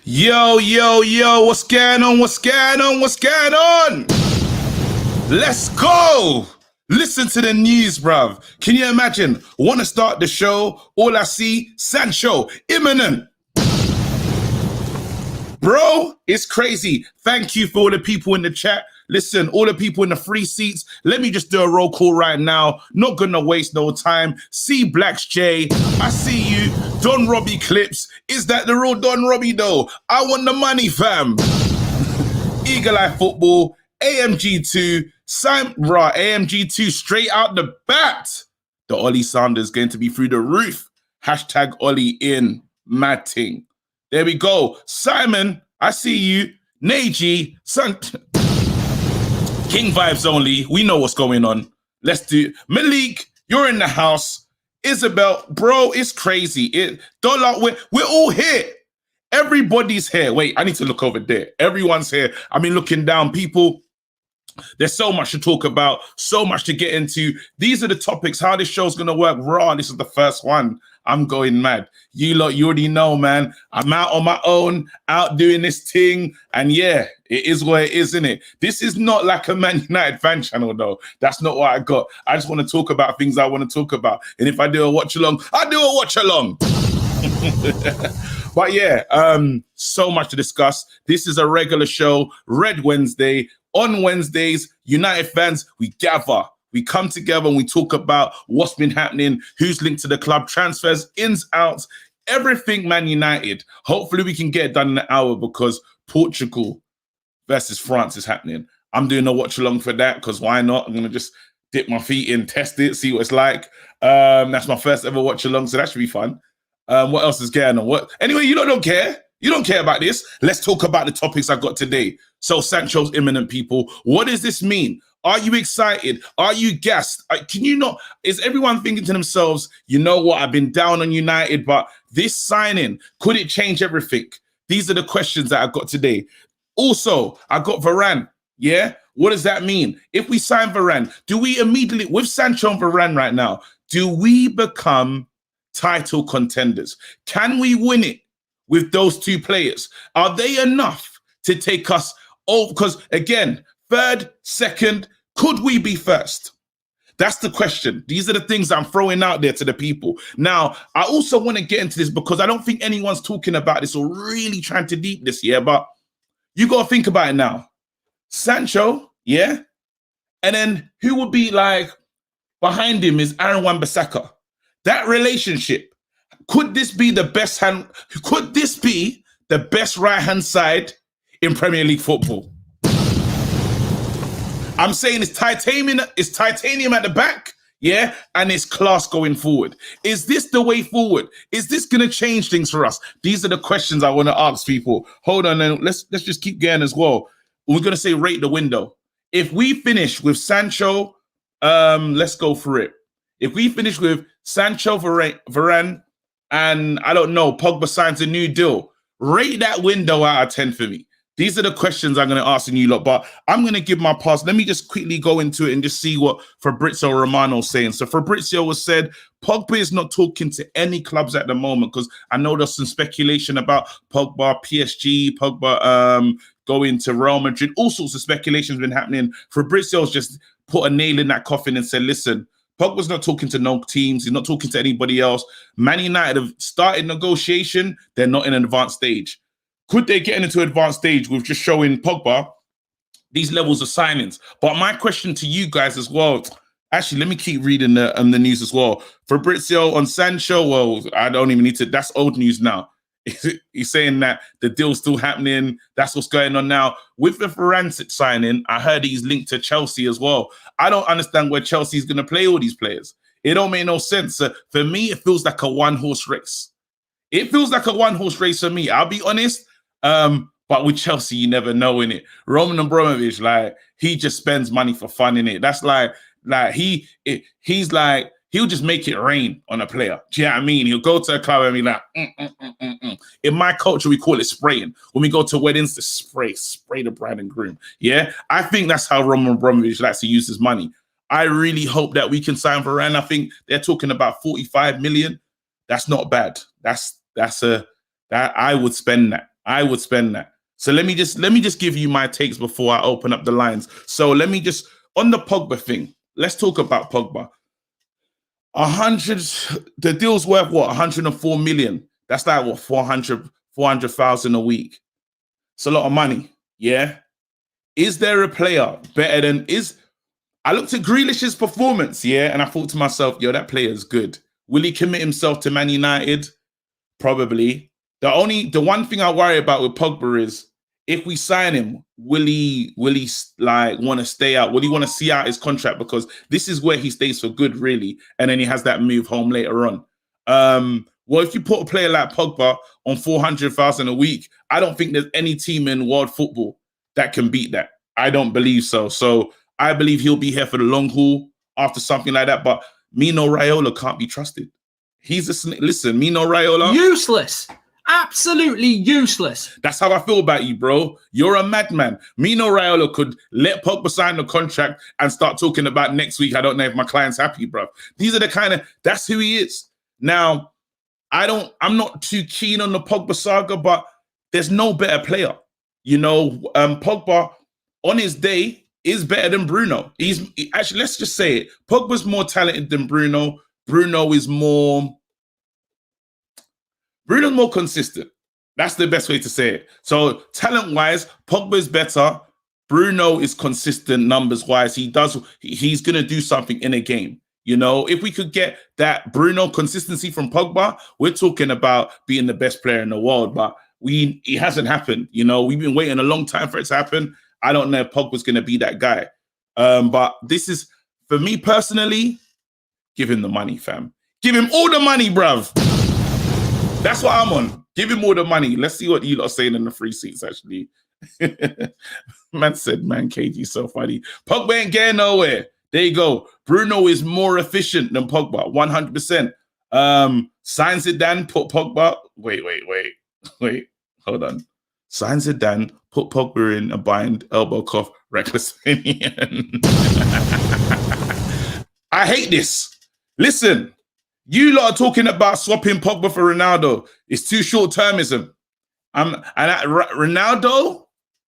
Yo, yo, yo, what's going on? What's going on? What's going on? Let's go. Listen to the news, bruv. Can you imagine? Want to start the show? All I see, Sancho, imminent. Bro, it's crazy. Thank you for all the people in the chat. Listen, all the people in the free seats, let me just do a roll call right now. Not gonna waste no time. C Blacks J, I see you. Don Robbie Clips. Is that the real Don Robbie though? I want the money, fam. Eagle Eye Football, AMG2, AMG2 straight out the bat. The Ollie Sanders going to be through the roof. Hashtag Ollie in, mad ting. There we go. Simon, I see you. Neji, King vibes only. We know what's going on. Let's do it. Malik, you're in the house. Isabel, bro, it's crazy. We're all here. Everybody's here. Wait, I need to look over there. Everyone's here. I mean, looking down, people. There's so much to talk about, so much to get into. These are the topics, how this show's going to work. Raw, this is the first one. I'm going mad. You lot, you already know, man. I'm out on my own, out doing this thing. And yeah, it is what it is, isn't it? This is not like a Man United fan channel, though. That's not what I got. I just want to talk about things I want to talk about. And if I do a watch along, I do a watch along. But yeah, so much to discuss. This is a regular show, Red Wednesday. On Wednesdays, United fans, we gather. We come together and we talk about what's been happening, who's linked to the club, transfers, ins, outs, everything Man United. Hopefully we can get it done in an hour because Portugal versus France is happening. I'm doing a watch along for that because why not? I'm going to just dip my feet in, test it, see what it's like. That's my first ever watch along, so that should be fun. What else is going on? Anyway, you don't care. You don't care about this. Let's talk about the topics I got today. So Sancho's imminent, people. What does this mean? Are you excited? Are you gassed? Can you not? Is everyone thinking to themselves, you know what? I've been down on United, but this signing, could it change everything? These are the questions that I got today. Also, I got Varane. Yeah? What does that mean? If we sign Varane, do we immediately, with Sancho and Varane right now, do we become title contenders? Can we win it with those two players? Are they enough to take us over? Because again, third, second, could we be first? That's the question. These are the things I'm throwing out there to the people. Now, I also want to get into this because I don't think anyone's talking about this or really trying to deep this, yeah? But you got to think about it now. Sancho, yeah? And then who would be like behind him is Aaron Wan-Bissaka. That relationship, could this be the best right-hand side in Premier League football? I'm saying it's titanium at the back, yeah, and it's class going forward. Is this the way forward? Is this going to change things for us? These are the questions I want to ask people. Hold on, and let's just keep going as well. We're going to say rate the window. If we finish with Sancho, let's go for it. If we finish with Sancho, Varane, and I don't know, Pogba signs a new deal, rate that window out of 10 for me. These are the questions I'm going to ask you lot, but I'm going to give my pass. Let me just quickly go into it and just see what Fabrizio Romano's saying. So Fabrizio was said, Pogba is not talking to any clubs at the moment because I know there's some speculation about Pogba, PSG, Pogba going to Real Madrid. All sorts of speculations been happening. Fabrizio's just put a nail in that coffin and said, listen, Pogba's not talking to no teams. He's not talking to anybody else. Man United have started negotiation. They're not in an advanced stage. Could they get into an advanced stage with just showing Pogba these levels of signings? But my question to you guys as well, actually, let me keep reading the news as well. Fabrizio on Sancho, well, I don't even need to, that's old news now. He's saying that the deal's still happening. That's what's going on now. With the Varane signing, I heard he's linked to Chelsea as well. I don't understand where Chelsea's going to play all these players. It don't make no sense. For me, it feels like a one-horse race. It feels like a one-horse race for me. I'll be honest. But with Chelsea, you never know, innit? Roman Abramovich, like, he just spends money for fun, innit? That's like he's like, he'll just make it rain on a player. Do you know what I mean? He'll go to a club and be like, In my culture, we call it spraying. When we go to weddings, the spray the bride and groom. Yeah? I think that's how Roman Abramovich likes to use his money. I really hope that we can sign Varane. I think they're talking about 45 million. That's not bad. That I would spend that. I would spend that. So let me just give you my takes before I open up the lines. So let me just on the Pogba thing. Let's talk about Pogba. 100, the deal's worth what? 104 million. That's like what 400,000 a week. It's a lot of money. Yeah. Is there a player better than I looked at Grealish's performance, yeah, and I thought to myself, yo, that player is good. Will he commit himself to Man United? Probably. The one thing I worry about with Pogba is if we sign him, will he like want to stay out? Will he want to see out his contract? Because this is where he stays for good, really, and then he has that move home later on. Well, if you put a player like Pogba on 400,000 a week, I don't think there's any team in world football that can beat that. I don't believe so. So I believe he'll be here for the long haul after something like that. But Mino Raiola can't be trusted. He's a snake. Listen, Mino Raiola. Useless. Absolutely useless. That's how I feel about you, bro. You're a madman. Mino Raiola could let Pogba sign the contract and start talking about next week. I don't know if my client's happy, bro. These are the kind of, that's who he is. Now, I'm not too keen on the Pogba saga, but there's no better player. You know, Pogba on his day is better than Bruno. Actually, let's just say it. Pogba's more talented than Bruno. Bruno's more consistent. That's the best way to say it. So talent-wise, Pogba's better. Bruno is consistent numbers-wise. He's going to do something in a game. You know, if we could get that Bruno consistency from Pogba, we're talking about being the best player in the world. But it hasn't happened. You know, we've been waiting a long time for it to happen. I don't know if Pogba's going to be that guy. But this is, for me personally, give him the money, fam. Give him all the money, bruv. That's what I'm on. Give him all the money. Let's see what you lot are saying in the free seats, actually. Man said, man, KG so funny. Pogba ain't getting nowhere. There you go. Bruno is more efficient than Pogba, 100%. Sign Zidane, put Pogba. Wait. Hold on. Sign Zidane, put Pogba in a bind, elbow cuff, reckless. I hate this. Listen, you lot are talking about swapping Pogba for Ronaldo. It's too short-termism.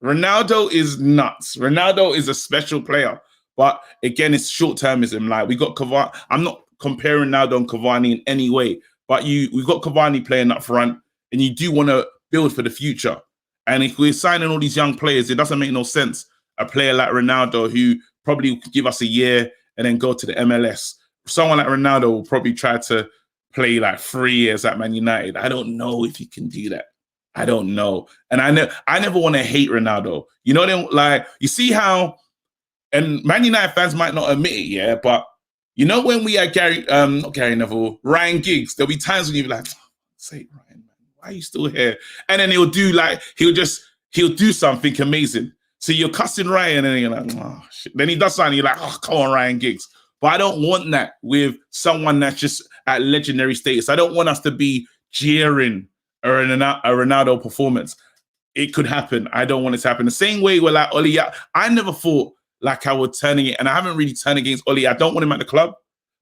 Ronaldo is nuts. Ronaldo is a special player. But again, it's short-termism. Like we got Cavani. I'm not comparing Ronaldo and Cavani in any way, but we've got Cavani playing up front, and you do want to build for the future. And if we're signing all these young players, it doesn't make no sense. A player like Ronaldo, who probably could give us a year and then go to the MLS. Someone like Ronaldo will probably try to play like 3 years at Man United. I don't know if he can do that. I don't know. And I never want to hate Ronaldo. You know, like you see how, and Man United fans might not admit it, yeah, but you know when we had not Gary Neville, Ryan Giggs, there'll be times when you'll be like, say Ryan, man, why are you still here? And then he'll do something amazing. So you're cussing Ryan and you're like, oh shit. Then he does something, you're like, oh, come on, Ryan Giggs. But I don't want that with someone that's just at legendary status. I don't want us to be jeering a Ronaldo performance. It could happen. I don't want it to happen. The same way we're like Oli. I never thought like I would turn it, and I haven't really turned against Oli. I don't want him at the club,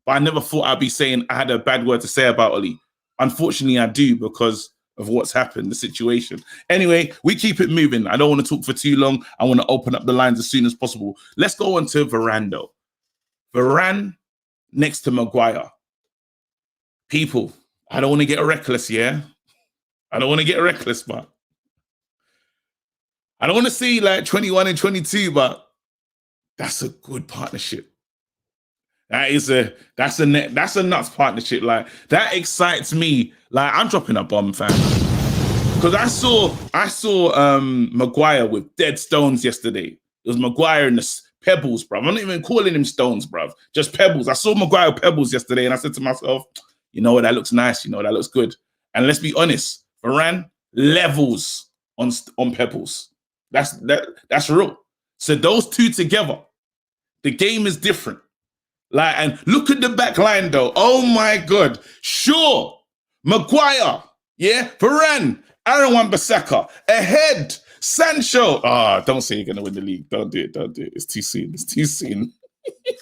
but I never thought I'd be saying I had a bad word to say about Oli. Unfortunately, I do because of what's happened, the situation. Anyway, we keep it moving. I don't want to talk for too long. I want to open up the lines as soon as possible. Let's go on to Varane. Varane next to Maguire. People, I don't want to get reckless, yeah? I don't want to get reckless, but I don't want to see like 21 and 22, but that's a good partnership. That's a nuts partnership. Like that excites me. Like I'm dropping a bomb, fam. Because I saw Maguire with dead stones yesterday. It was Maguire and the pebbles, bro. I'm not even calling him stones, bro. Just pebbles. I saw Maguire pebbles yesterday, and I said to myself, you know what, that looks nice. You know, that looks good. And let's be honest, Varane levels on pebbles. That's real. So those two together, the game is different. Like, and look at the back line though. Oh my God. Sure. Maguire. Yeah. Varane. Aaron Wan-Bissaka. Ahead. Sancho. Don't say you're going to win the league. Don't do it. Don't do it. It's too soon. It's too soon.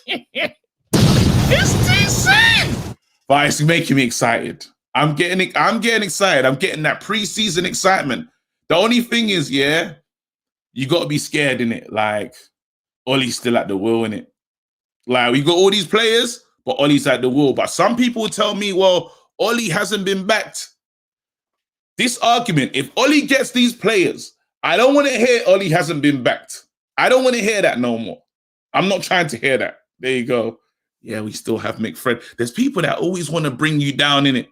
It's too soon. But it's making me excited. I'm getting excited. I'm getting that preseason excitement. The only thing is, yeah, you got to be scared in it. Like, Ollie's still at the wheel in it. Like, we got all these players, but Ollie's at the wheel. But some people tell me, well, Ollie hasn't been backed. This argument, if Ollie gets these players, I don't want to hear Ollie hasn't been backed. I don't want to hear that no more. I'm not trying to hear that. There you go. Yeah, we still have McFred. There's people that always want to bring you down in it.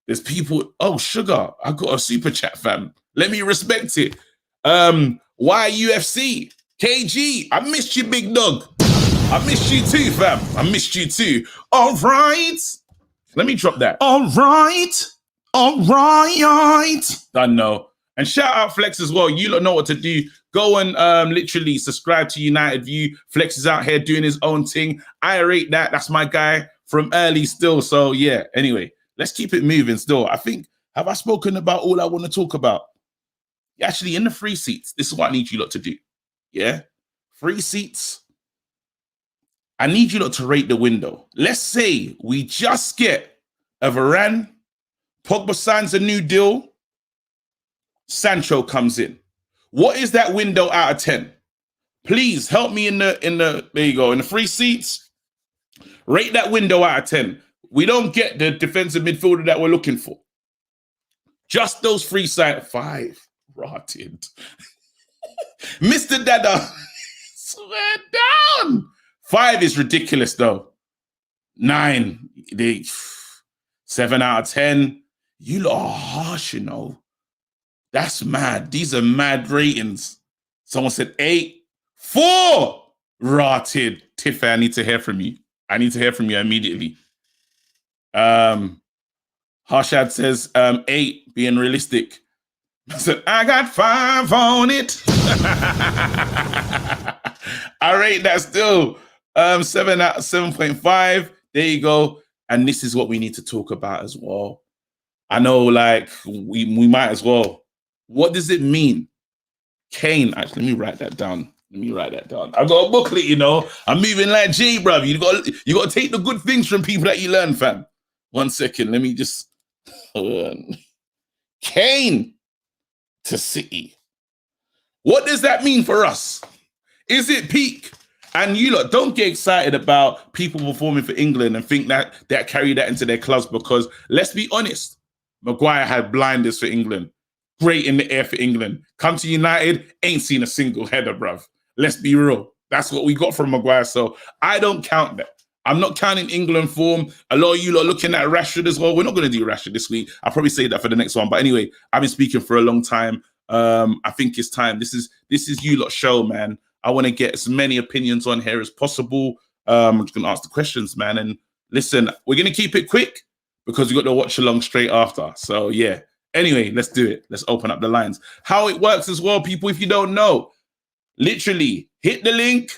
There's people, oh, Sugar, I got a super chat, fam. Let me respect it. Why UFC? KG, I missed you, big dog. I missed you too, fam. I missed you too. All right. Let me drop that. All right. All right. Done no. And shout out Flex as well. You lot know what to do. Go and literally subscribe to United View. Flex is out here doing his own thing. I rate that. That's my guy from early still. So yeah, anyway, let's keep it moving still. I think, have I spoken about all I want to talk about? Actually, in the free seats, this is what I need you lot to do. Yeah? Free seats. I need you lot to rate the window. Let's say we just get a Varane, Pogba signs a new deal, Sancho comes in. What is that window out of 10? Please help me in the there you go, in the free seats. Rate that window out of 10. We don't get the defensive midfielder that we're looking for. Just those free side 5. Rotted. Mr. Dada, swear down. 5 is ridiculous though. 9, 7 out of 10. You lot are harsh, you know. That's mad. These are mad ratings. Someone said 8. 4. Rotted. Tiffany, I need to hear from you. I need to hear from you immediately. Harshad says 8, being realistic. So I got 5 on it. I rate that still 7 out of 7.5. There you go. And this is what we need to talk about as well. I know, like, we might as well. What does it mean? Kane, actually, let me write that down. I've got a booklet, you know. I'm moving like Jay, bruv. You got to take the good things from people that you learn, fam. 1 second, let me just Kane to City. What does that mean for us? Is it peak? And you lot, don't get excited about people performing for England and think that carry that into their clubs, because let's be honest, Maguire had blinders for England. Great in the air for England. Come to United, ain't seen a single header, bruv. Let's be real. That's what we got from Maguire. So I don't count that. I'm not counting England form. A lot of you lot looking at Rashford as well. We're not going to do Rashford this week. I'll probably say that for the next one. But anyway, I've been speaking for a long time. I think it's time. This is you lot show, man. I want to get as many opinions on here as possible. I'm just going to ask the questions, man. And listen, we're going to keep it quick because we've got to watch along straight after. So yeah. Anyway, let's do it. Let's open up the lines. How it works as well, people, if you don't know, literally hit the link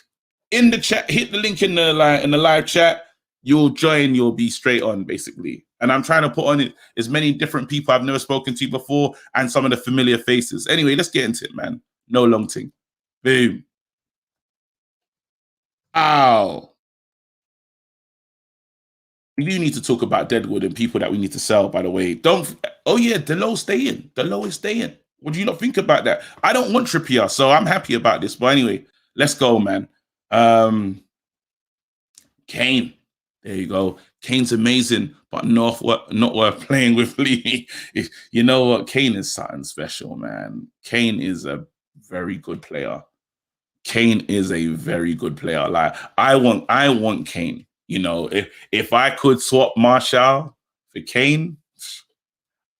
in the chat, hit the link in the live chat. You'll join, you'll be straight on, basically. And I'm trying to put on it as many different people I've never spoken to before and some of the familiar faces. Anyway, let's get into it, man. No long thing. Boom. Ow. We do need to talk about Deadwood and people that we need to sell, by the way. Oh yeah, Delo staying. Delo is staying. What do you not think about that? I don't want Trippier, so I'm happy about this. But anyway, let's go, man. Kane. There you go. Kane's amazing, but not worth playing with Lee. You know what? Kane is something special, man. Kane is a very good player. Kane is a very good player. Like I want Kane. You know, if I could swap Martial for Kane,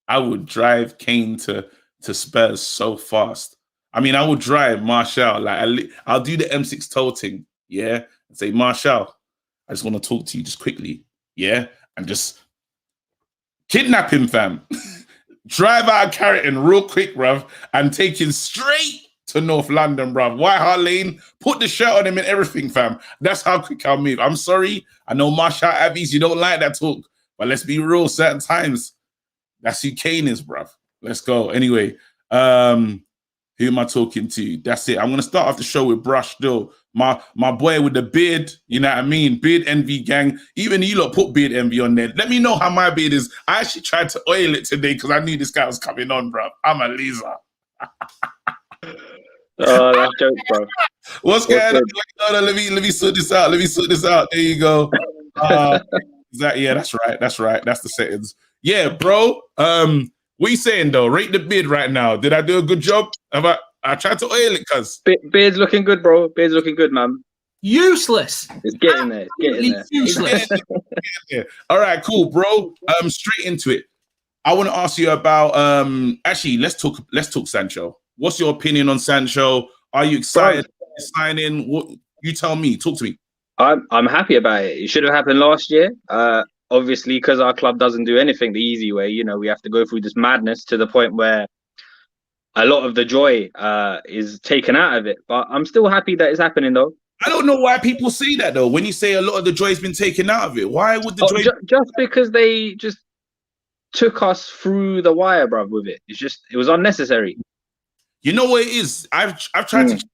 I would drive Kane to Spurs so fast. I mean, I would drive Martial. Like I'll do the M6 toll thing, yeah, and say, Martial, I just want to talk to you just quickly, yeah, and just kidnap him, fam. Drive out of Carrington real quick, bruv, and take him straight to North London, bruv. White Hart Lane, put the shirt on him and everything, fam. That's how quick I'll move. I'm sorry. I know Marshall Abbeys, you don't like that talk, but let's be real, certain times, that's who Kane is, bruv. Let's go. Anyway, who am I talking to? That's it. I'm going to start off the show with Brush still. My boy with the beard, you know what I mean? Beard Envy gang. Even you lot put Beard Envy on there. Let me know how my beard is. I actually tried to oil it today because I knew this guy was coming on, bruv. I'm a laser. Oh, that's jokes, bro. What's going on? Hold on, let me sort this out. Let me sort this out. There you go. Yeah, that's right. That's right. That's the settings. Yeah, bro. What you saying though? Rate the bid right now. Did I do a good job? I tried to oil it, cuz. Beard's looking good, bro. Beard's looking good, man. Useless. It's getting there. It's getting there. Useless. Yeah. All right, cool, bro. Straight into it. I want to ask you about actually let's talk Sancho. What's your opinion on Sancho? Are you excited to sign in? What you tell me, talk to me. I'm happy about it. It should have happened last year. Obviously, because our club doesn't do anything the easy way, you know, we have to go through this madness to the point where a lot of the joy is taken out of it. But I'm still happy that it's happening, though. I don't know why people say that, though. When you say a lot of the joy has been taken out of it, why would the joy? Just because they just took us through the wire, bruv, with it. It was unnecessary. You know what it is? I've tried to change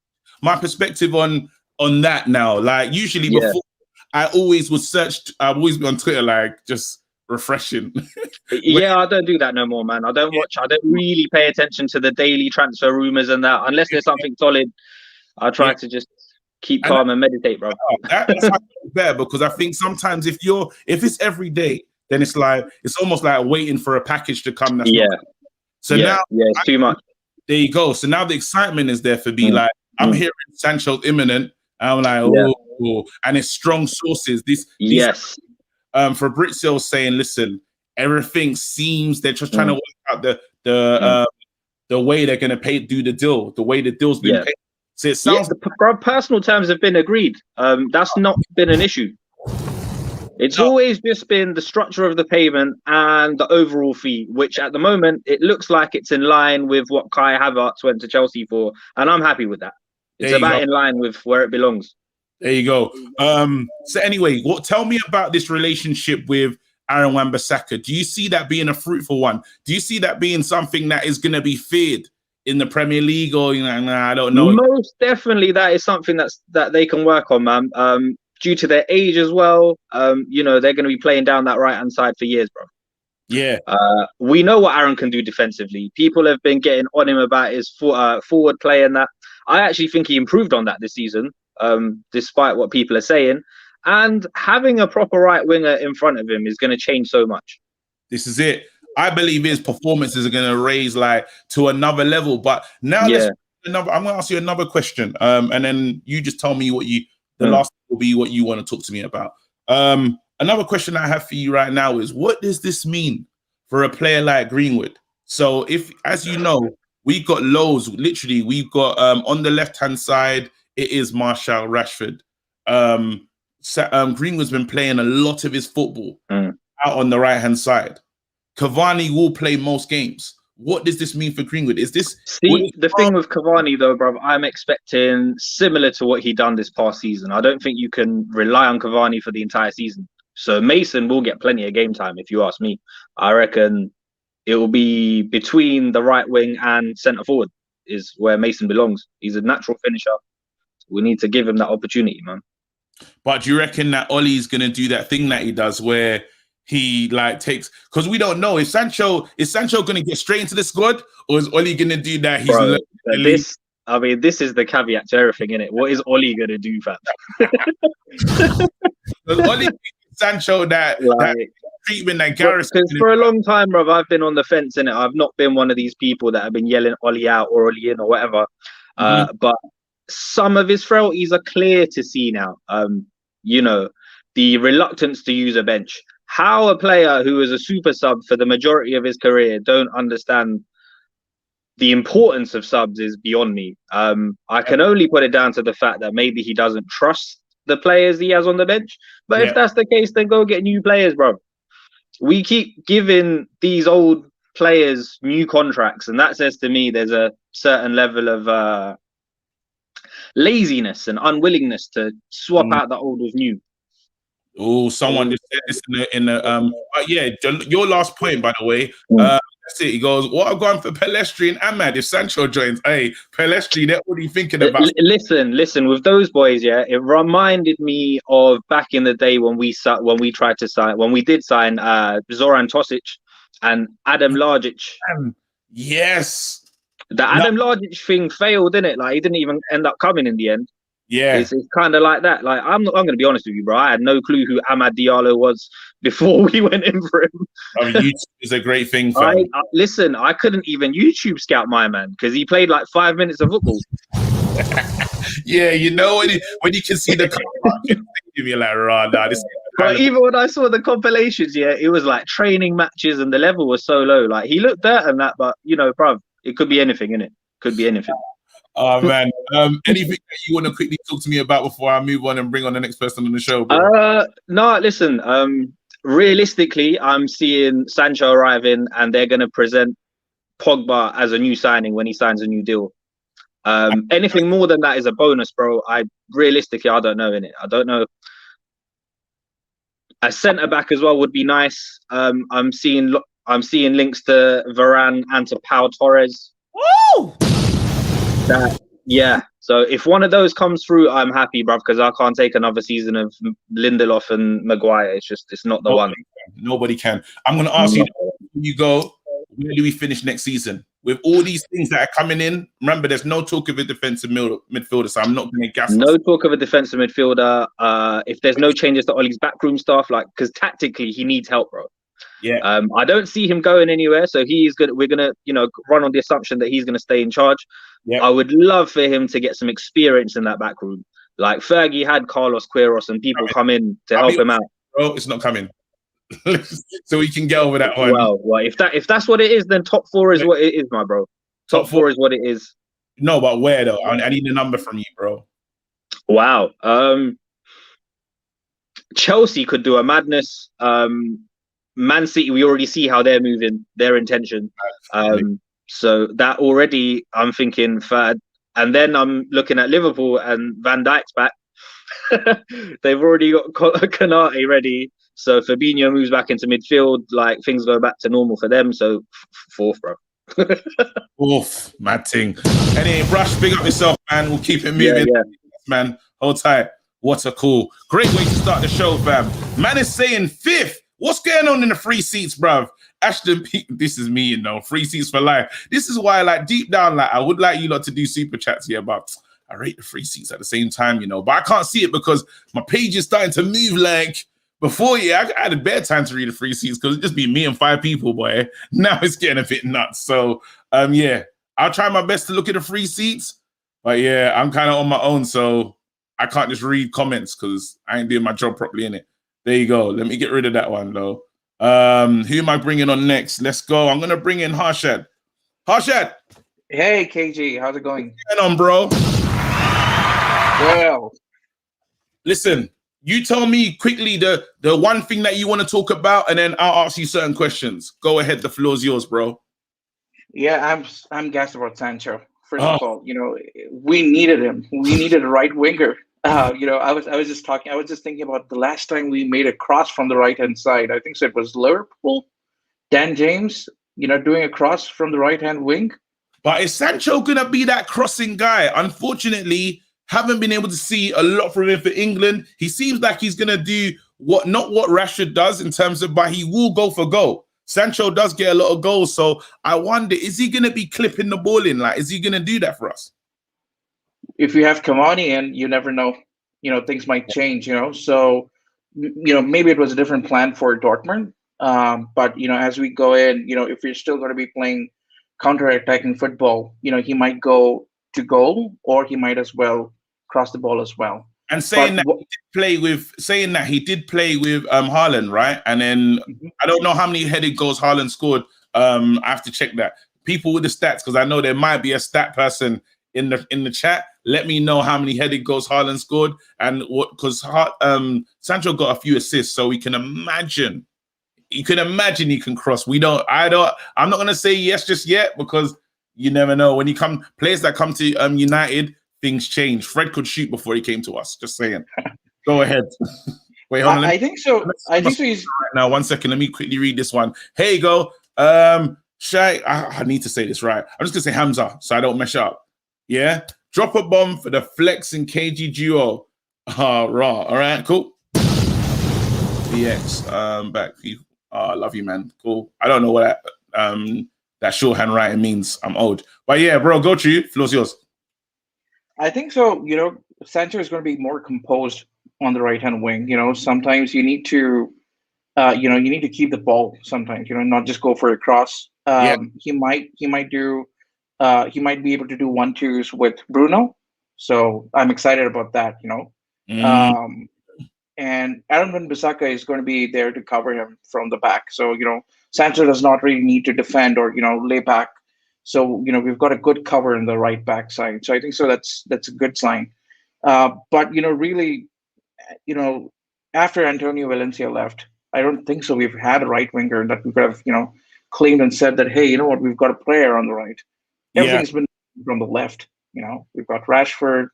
my perspective on that now. Like usually before, I always be on Twitter, like just refreshing. Yeah, I don't do that no more, man. I don't really pay attention to the daily transfer rumors and that. Unless there's something solid, I try to just keep calm and meditate, bro. That's better, because I think sometimes if it's every day, then it's almost like waiting for a package to come. Now it's too much. There you go. So now the excitement is there for me. Like I'm hearing Sancho's imminent. I'm like, and it's strong sources. Fabrizio saying, listen, everything seems they're just trying to work out the way they're going to do the deal, the way the deal's been paid. So it sounds personal terms have been agreed. That's not been an issue. It's always just been the structure of the payment and the overall fee, which at the moment it looks like it's in line with what Kai Havertz went to Chelsea for, and I'm happy with that. It's about in line with where it belongs. There you go. So anyway, tell me about this relationship with Aaron Wan-Bissaka. Do you see that being a fruitful one? Do you see that being something that is going to be feared in the Premier League, or I don't know? Most definitely, that is something that they can work on, man. Due to their age as well, they're going to be playing down that right-hand side for years, bro. Yeah. We know what Aaron can do defensively. People have been getting on him about his forward play and that. I actually think he improved on that this season, despite what people are saying. And having a proper right winger in front of him is going to change so much. This is it. I believe his performances are going to raise to another level. But now I'm going to ask you another question, and then you just tell me what the last will be what you want to talk to me about. Another question I have for you right now is, what does this mean for a player like Greenwood? So if, as you know, we've got lows, literally, we've got on the left-hand side, it is Martial, Rashford. Greenwood's been playing a lot of his football out on the right-hand side. Cavani will play most games. What does this mean for Greenwood? The thing with Cavani, though, bro, I'm expecting similar to what he done this past season. I don't think you can rely on Cavani for the entire season. So Mason will get plenty of game time, if you ask me. I reckon it will be between the right wing and centre forward is where Mason belongs. He's a natural finisher. We need to give him that opportunity, man. But do you reckon that Ollie's going to do that thing that he does where he takes, because we don't know, is Sancho going to get straight into the squad, or is Ollie going to do that? This is the caveat to everything, innit? What is Ollie going to do, fam? Ollie Sancho that treatment that Gareth. Because for a long time, bro, I've been on the fence, innit? I've not been one of these people that have been yelling Ollie out or Ollie in or whatever. But some of his frailties are clear to see now. The reluctance to use a bench. How a player who is a super sub for the majority of his career don't understand the importance of subs is beyond me. I can only put it down to the fact that maybe he doesn't trust the players he has on the bench. But if that's the case, then go get new players, bro. We keep giving these old players new contracts, and that says to me there's a certain level of laziness and unwillingness to swap out the old with new. Oh, someone just said this in the your last point, by the way. That's it. He goes, what I've gone for Pelestri and Ahmad if Sancho joins. Hey, Pelestri, what are you thinking about? Listen, with those boys, it reminded me of back in the day when we did sign Zoran Tosic and Adam Largic. Yes. The Adam Largic thing failed, didn't it? Like he didn't even end up coming in the end. Yeah. It's kind of like that. Like I'm going to be honest with you, bro. I had no clue who Amad Diallo was before we went in for him. I mean, YouTube is a great thing, fam. Listen, I couldn't even YouTube scout my man because he played like 5 minutes of football. Yeah, you know when you can see the you're like, raw, nah, this. But even when I saw the compilations, yeah, it was like training matches and the level was so low. Like he looked there and that, but you know, bruv, it could be anything, innit? Could be anything. Oh man, anything that you want to quickly talk to me about before I move on and bring on the next person on the show, bro? No, listen. Realistically, I'm seeing Sancho arriving, and they're gonna present Pogba as a new signing when he signs a new deal. Anything more than that is a bonus, bro. I don't know, innit? I don't know. A centre back as well would be nice. I'm seeing links to Varane and to Pau Torres. Woo! Yeah. So if one of those comes through, I'm happy, bruv, because I can't take another season of Lindelof and Maguire. It's not the one. Nobody can. I'm going to ask you, you go, where do we finish next season? With all these things that are coming in, remember, there's no talk of a defensive midfielder, so I'm not going to gas. No talk of a defensive midfielder. If there's no changes to Ollie's backroom stuff, like, because tactically he needs help, bro. Yeah. I don't see him going anywhere, so we're gonna, run on the assumption that he's gonna stay in charge. Yeah. I would love for him to get some experience in that back room. Like Fergie had Carlos Queiroz and people come in to help him out. Bro, it's not coming. So we can get over that one. Well, if that's what it is, then top four is what it is, my bro. Top four is what it is. No, but where though? I need a number from you, bro. Wow. Chelsea could do a madness. Man City, we already see how they're moving, their intention. So that already, I'm thinking third. And then I'm looking at Liverpool and Van Dijk's back. They've already got Kanate ready. So Fabinho moves back into midfield. Like things go back to normal for them. So fourth, bro. Oof, mad thing. Anyway, Rush, big up yourself, man. We'll keep it moving. Yeah. Man, hold tight. What a cool. Great way to start the show, fam. Man is saying fifth. What's going on in the free seats, bruv? Ashton, this is me, free seats for life. This is why, like, deep down, like, I would like you lot to do super chats here, but I rate the free seats at the same time, but I can't see it because my page is starting to move like before. Yeah, I had a bad time to read the free seats because it'd just be me and 5 people, boy. Now it's getting a bit nuts. So, yeah, I'll try my best to look at the free seats, but yeah, I'm kind of on my own, so I can't just read comments because I ain't doing my job properly, innit? There you go. Let me get rid of that one, though. Who am I bringing on next? Let's go. I'm going to bring in Harshad. Harshad. Hey, KG. How's it going? What's going on, bro? Well. Listen, you tell me quickly the one thing that you want to talk about, and then I'll ask you certain questions. Go ahead. The floor's yours, bro. Yeah, I'm gassed about Sancho. First of all, we needed him. We needed a right winger. I was just thinking about the last time we made a cross from the right-hand side. I think so it was Liverpool. Dan James, doing a cross from the right-hand wing. But is Sancho going to be that crossing guy? Unfortunately, haven't been able to see a lot from him for England. He seems like he's going to do not what Rashford does in terms of, but he will go for goal. Sancho does get a lot of goals. So I wonder, is he going to be clipping the ball in? Like, is he going to do that for us? If you have Cavani in, you never know. Things might change. So maybe it was a different plan for Dortmund. But as we go in, if you're still going to be playing counter-attacking football, he might go to goal, or he might as well cross the ball as well. And saying that he did play with Haaland, right? And then I don't know how many headed goals Haaland scored. I have to check that. People with the stats, because I know there might be a stat person in the chat. Let me know how many headed goals Haaland scored, and what, because Sancho got a few assists, so we can imagine. You can imagine he can cross. I'm not gonna say yes just yet, because you never know. When players that come to United, things change. Fred could shoot before he came to us. Just saying. Go ahead. Wait, hold on. I think so. He's right now. 1 second. Let me quickly read this one. Here you go. Shay, I need to say this right. I'm just gonna say Hamza so I don't mess up. Yeah. Drop a bomb for the Flex and KG duo. Raw. All right, cool. BX. Back. I love you, man. Cool. I don't know what that that shorthand writing means I'm old. But yeah, bro, go to you. Floor's yours. I think so. Sancho is going to be more composed on the right hand wing. Sometimes you need to, you need to keep the ball. Sometimes, not just go for a cross. Yeah. He might do, he might be able to do 1-2s with Bruno. So I'm excited about that. Um, and Aaron Wan-Bissaka is going to be there to cover him from the back. So Sancho does not really need to defend or lay back. So we've got a good cover in the right back side. So I think so that's a good sign. But really, after Antonio Valencia left, I don't think so. We've had a right winger that we could have claimed and said that, hey, you know what, we've got a player on the right. Everything's been from the left. We've got Rashford,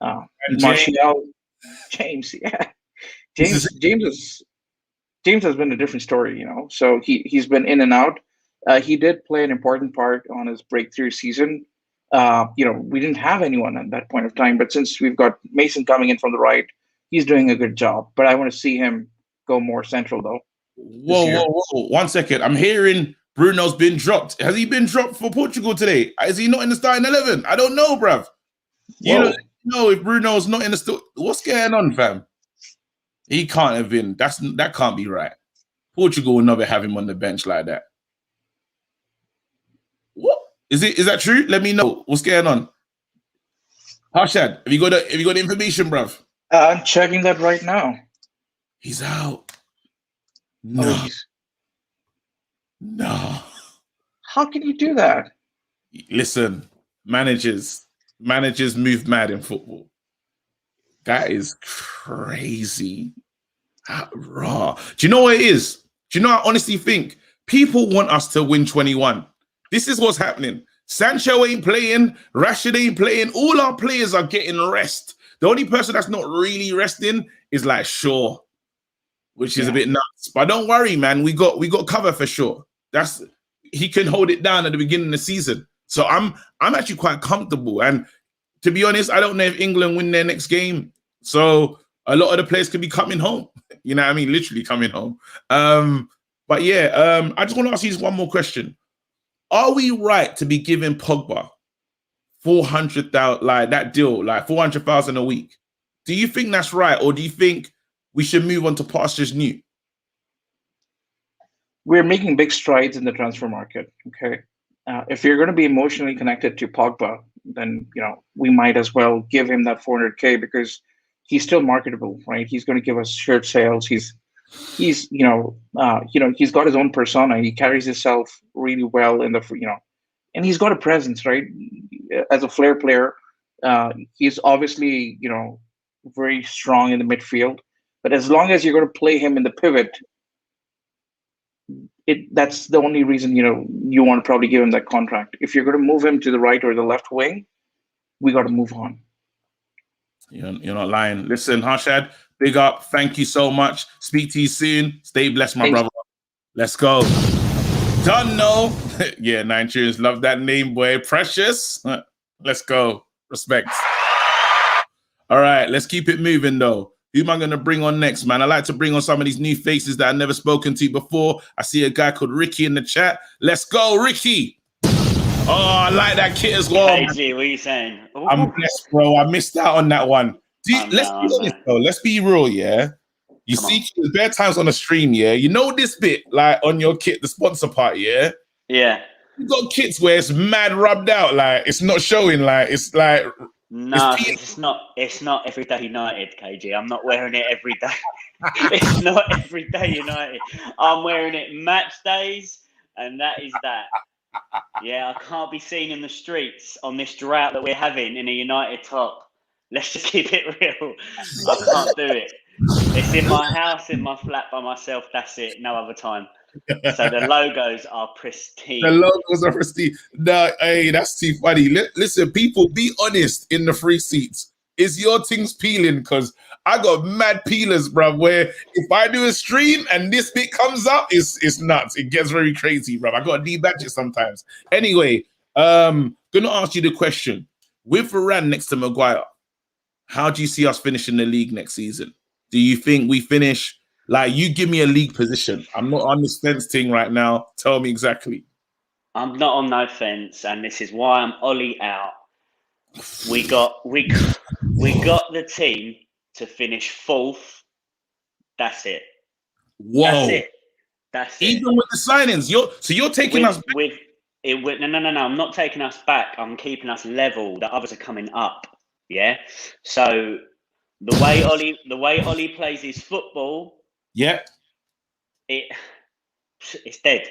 Martial, James. Yeah, James has been a different story. So he's been in and out. He did play an important part on his breakthrough season. We didn't have anyone at that point of time, but since we've got Mason coming in from the right, he's doing a good job. But I want to see him go more central, though. Whoa. 1 second. I'm hearing Bruno's been dropped. Has he been dropped for Portugal today? Is he not in the starting 11? I don't know, bruv. You don't know if Bruno's not in the what's going on, fam? He can't have been. That can't be right. Portugal will never have him on the bench like that. What? Is that true? Let me know. What's going on? Harshad, have you got the information, bruv? I'm checking that right now. He's out. No. No. How can you do that? Listen, managers move mad in football. That is crazy. Raw. Do you know what it is? Do you know, I honestly think people want us to win 21. This is what's happening. Sancho ain't playing. Rashford ain't playing. All our players are getting rest. The only person that's not really resting is like Shaw, which is a bit nuts. But don't worry, man. We got cover for Shaw. He can hold it down at the beginning of the season. So I'm actually quite comfortable. And to be honest, I don't know if England win their next game. So a lot of the players could be coming home. You know what I mean? Literally coming home. But yeah, I just want to ask you one more question. Are we right to be giving Pogba 400,000, like that deal, like 400,000 a week? Do you think that's right, or do you think we should move on to pastures new? We're making big strides in the transfer market. Okay, if you're going to be emotionally connected to Pogba, then we might as well give him that 400K because he's still marketable, right? He's going to give us shirt sales. He's he's got his own persona. He carries himself really well in the and he's got a presence, right? As a flair player, he's obviously very strong in the midfield. But as long as you're going to play him in the pivot, that's the only reason you want to probably give him that contract. If you're going to move him to the right or the left wing, we got to move on. You're not lying. Listen, Harshad, big up. Thank you so much. Speak to you soon. Stay blessed, my brother. Let's go. Done, no. Yeah, Nigerians love that name, boy. Precious. Let's go. Respect. All right, let's keep it moving, though. Who am I going to bring on next, man? I like to bring on some of these new faces that I've never spoken to before. I see a guy called Ricky in the chat. Let's go, Ricky. Oh, I like that kit as well. KG, what are you saying? Ooh. I'm blessed, bro. I missed out on that one. Let's be honest, though. Let's be real, yeah? You see, there's bare times on the stream, yeah? You know this bit, like on your kit, the sponsor part, yeah? Yeah. You got kits where it's mad rubbed out, like it's not showing, like it's like... No, it's not Everyday United, KG. I'm not wearing it every day. It's not Everyday United. I'm wearing it match days, and that is that. Yeah, I can't be seen in the streets on this drought that we're having in a United top. Let's just keep it real. I can't do it. It's in my house, in my flat by myself. That's it. No other time. So the logos are pristine. The logos are pristine. No, hey, that's too funny. Listen, people, be honest in the free seats. Is your things peeling? Because I got mad peelers, bro, where if I do a stream and this bit comes up, it's nuts. It gets very crazy, bro. I got to debadge it sometimes. Anyway, gonna ask you the question. With Varane next to Maguire, how do you see us finishing the league next season? Do you think we finish, like, you give me a league position. I'm not on this fence thing right now. Tell me exactly. I'm not on no fence, and this is why I'm Ollie out. We got the team to finish 4th. That's it. Whoa. That's it. That's it. Even with the signings, you're taking us back. No. I'm not taking us back. I'm keeping us level. The others are coming up. Yeah. So the way Ollie plays his football, Yeah. it's dead.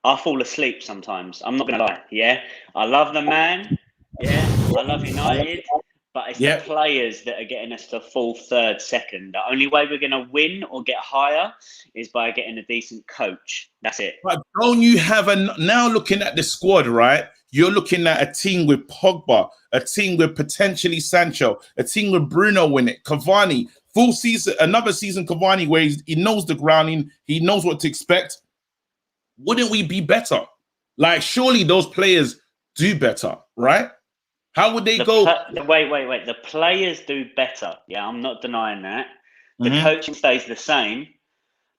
I fall asleep sometimes. I'm not gonna lie. Yeah. I love the man. Yeah. I love United. But it's the players that are getting us to 4th, 3rd, 2nd. The only way we're going to win or get higher is by getting a decent coach. That's it. But don't you have now looking at the squad, right? You're looking at a team with Pogba, a team with potentially Sancho, a team with Bruno in it, Cavani, full season, another season Cavani where he knows the grounding, he knows what to expect. Wouldn't we be better? Like, surely those players do better, right? How would they go? Wait. The players do better. Yeah, I'm not denying that. The coaching stays the same.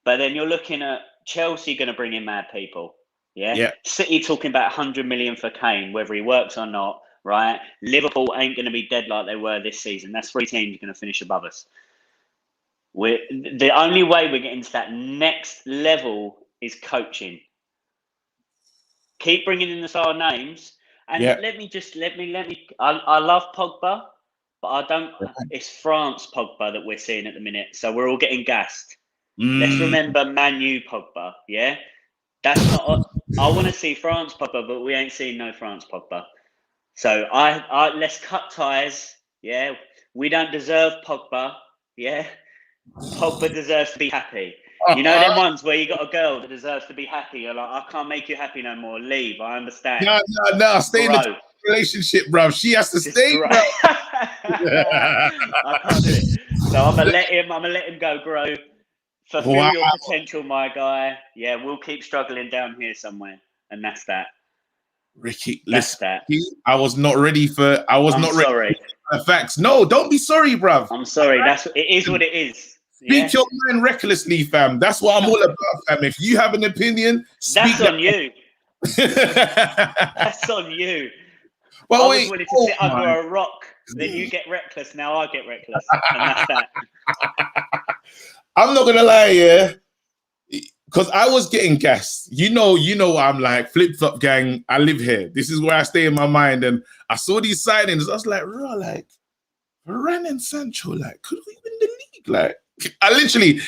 But then you're looking at Chelsea going to bring in mad people. Yeah? City talking about 100 million for Kane, whether he works or not, right? Liverpool ain't going to be dead like they were this season. That's 3 teams going to finish above us. The only way we're getting to that next level is coaching. Keep bringing in the star names. And let me. I love Pogba, but I don't. It's France Pogba that we're seeing at the minute, so we're all getting gassed. Let's remember Man U Pogba. Yeah, that's not. I want to see France Pogba, but we ain't seeing no France Pogba. So I let's cut ties. Yeah, we don't deserve Pogba. Yeah, Pogba deserves to be happy. You know them ones where you got a girl that deserves to be happy. You're like, I can't make you happy no more. Leave. I understand. No. Stay in the relationship, bro. She has to stay, bro. I can't do it. So I'm gonna let him go, bro. Fulfill your potential, my guy. Yeah, we'll keep struggling down here somewhere, and that's that. Ricky, listen. I was not ready for. Sorry. For facts. No, don't be sorry, bruv. I'm sorry. It is what it is. Speak your mind recklessly, fam. That's what I'm all about, fam. If you have an opinion, that's on you. That's on you. Well, I was willing to sit under a rock. Then you get reckless. Now I get reckless, and that's that. I'm not gonna lie, yeah, because I was getting gassed. You know, I'm like flip-flop gang. I live here. This is where I stay in my mind. And I saw these signings. I was like, bro, like Varane and Sancho, like, could we win the league? Like,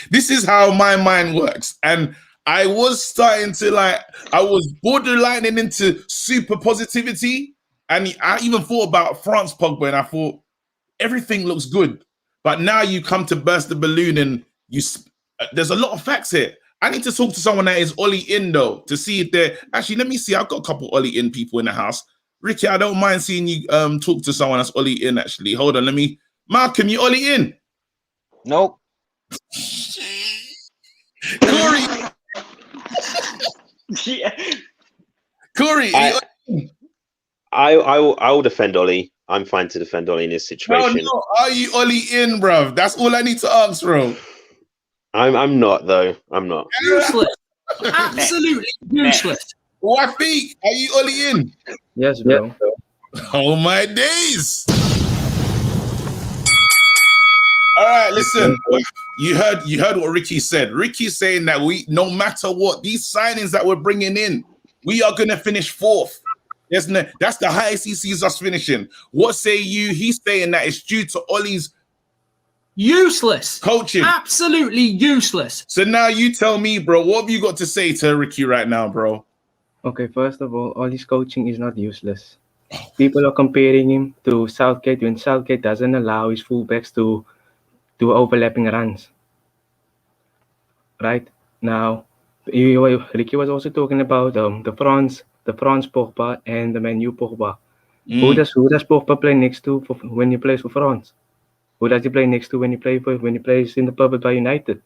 this is how my mind works. And I was starting to I was borderlining into super positivity. And I even thought about France Pogba and I thought everything looks good. But now you come to burst the balloon and there's a lot of facts here. I need to talk to someone that is Ollie in though, to see if they're, actually, let me see. I've got a couple Ollie in people in the house. Ricky, I don't mind seeing you talk to someone that's Ollie in actually. Hold on, Malcolm, you Ollie in? Nope. Corey. Corey. I will defend Ollie. I'm fine to defend Ollie in this situation. No, are you Ollie in, bro? That's all I need to ask, bro. I'm not though. I'm not. Useless. Absolutely useless. Wafiq, are you Ollie in? Yes, bro. Oh my days. All right, listen. You heard what Ricky said. Ricky's saying that no matter what, these signings that we're bringing in, we are going to finish 4th. That's the highest he sees us finishing. What say you? He's saying that it's due to Ollie's useless coaching. Absolutely useless. So now you tell me, bro, what have you got to say to Ricky right now, bro? Okay, first of all his coaching is not useless. People are comparing him to Southgate when Southgate doesn't allow his fullbacks to do overlapping runs. Right now, Ricky was also talking about the France Pogba and the Man U Pogba. Who does Pogba play next to when he plays for France? Who does he play next to when he plays in the purple by United?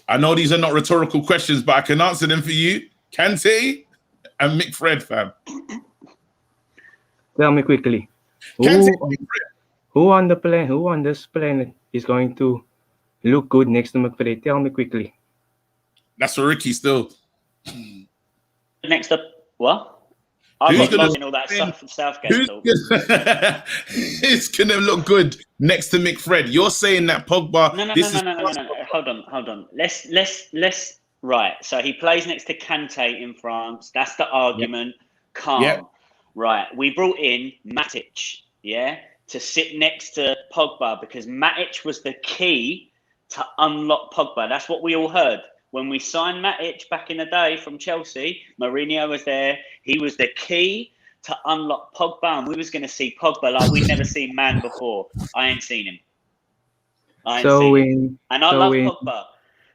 I know these are not rhetorical questions, but I can answer them for you. Kante and Mick Fred, fam. Tell me quickly. Who on this planet is going to look good next to McFred? Tell me quickly. That's for Ricky still. next to what? I'm Who's not gonna watching all that stuff from Southgate Who's talk. it's gonna look good next to McFred? You're saying that Pogba. No. Hold on. Let's. Right. So he plays next to Kante in France. That's the argument. Calm. Yep. Right. We brought in Matic, to sit next to Pogba because Matic was the key to unlock Pogba. That's what we all heard. When we signed Matic back in the day from Chelsea, Mourinho was there. He was the key to unlock Pogba, and we was going to see Pogba like we'd never seen man before. I ain't seen him. And I love Pogba.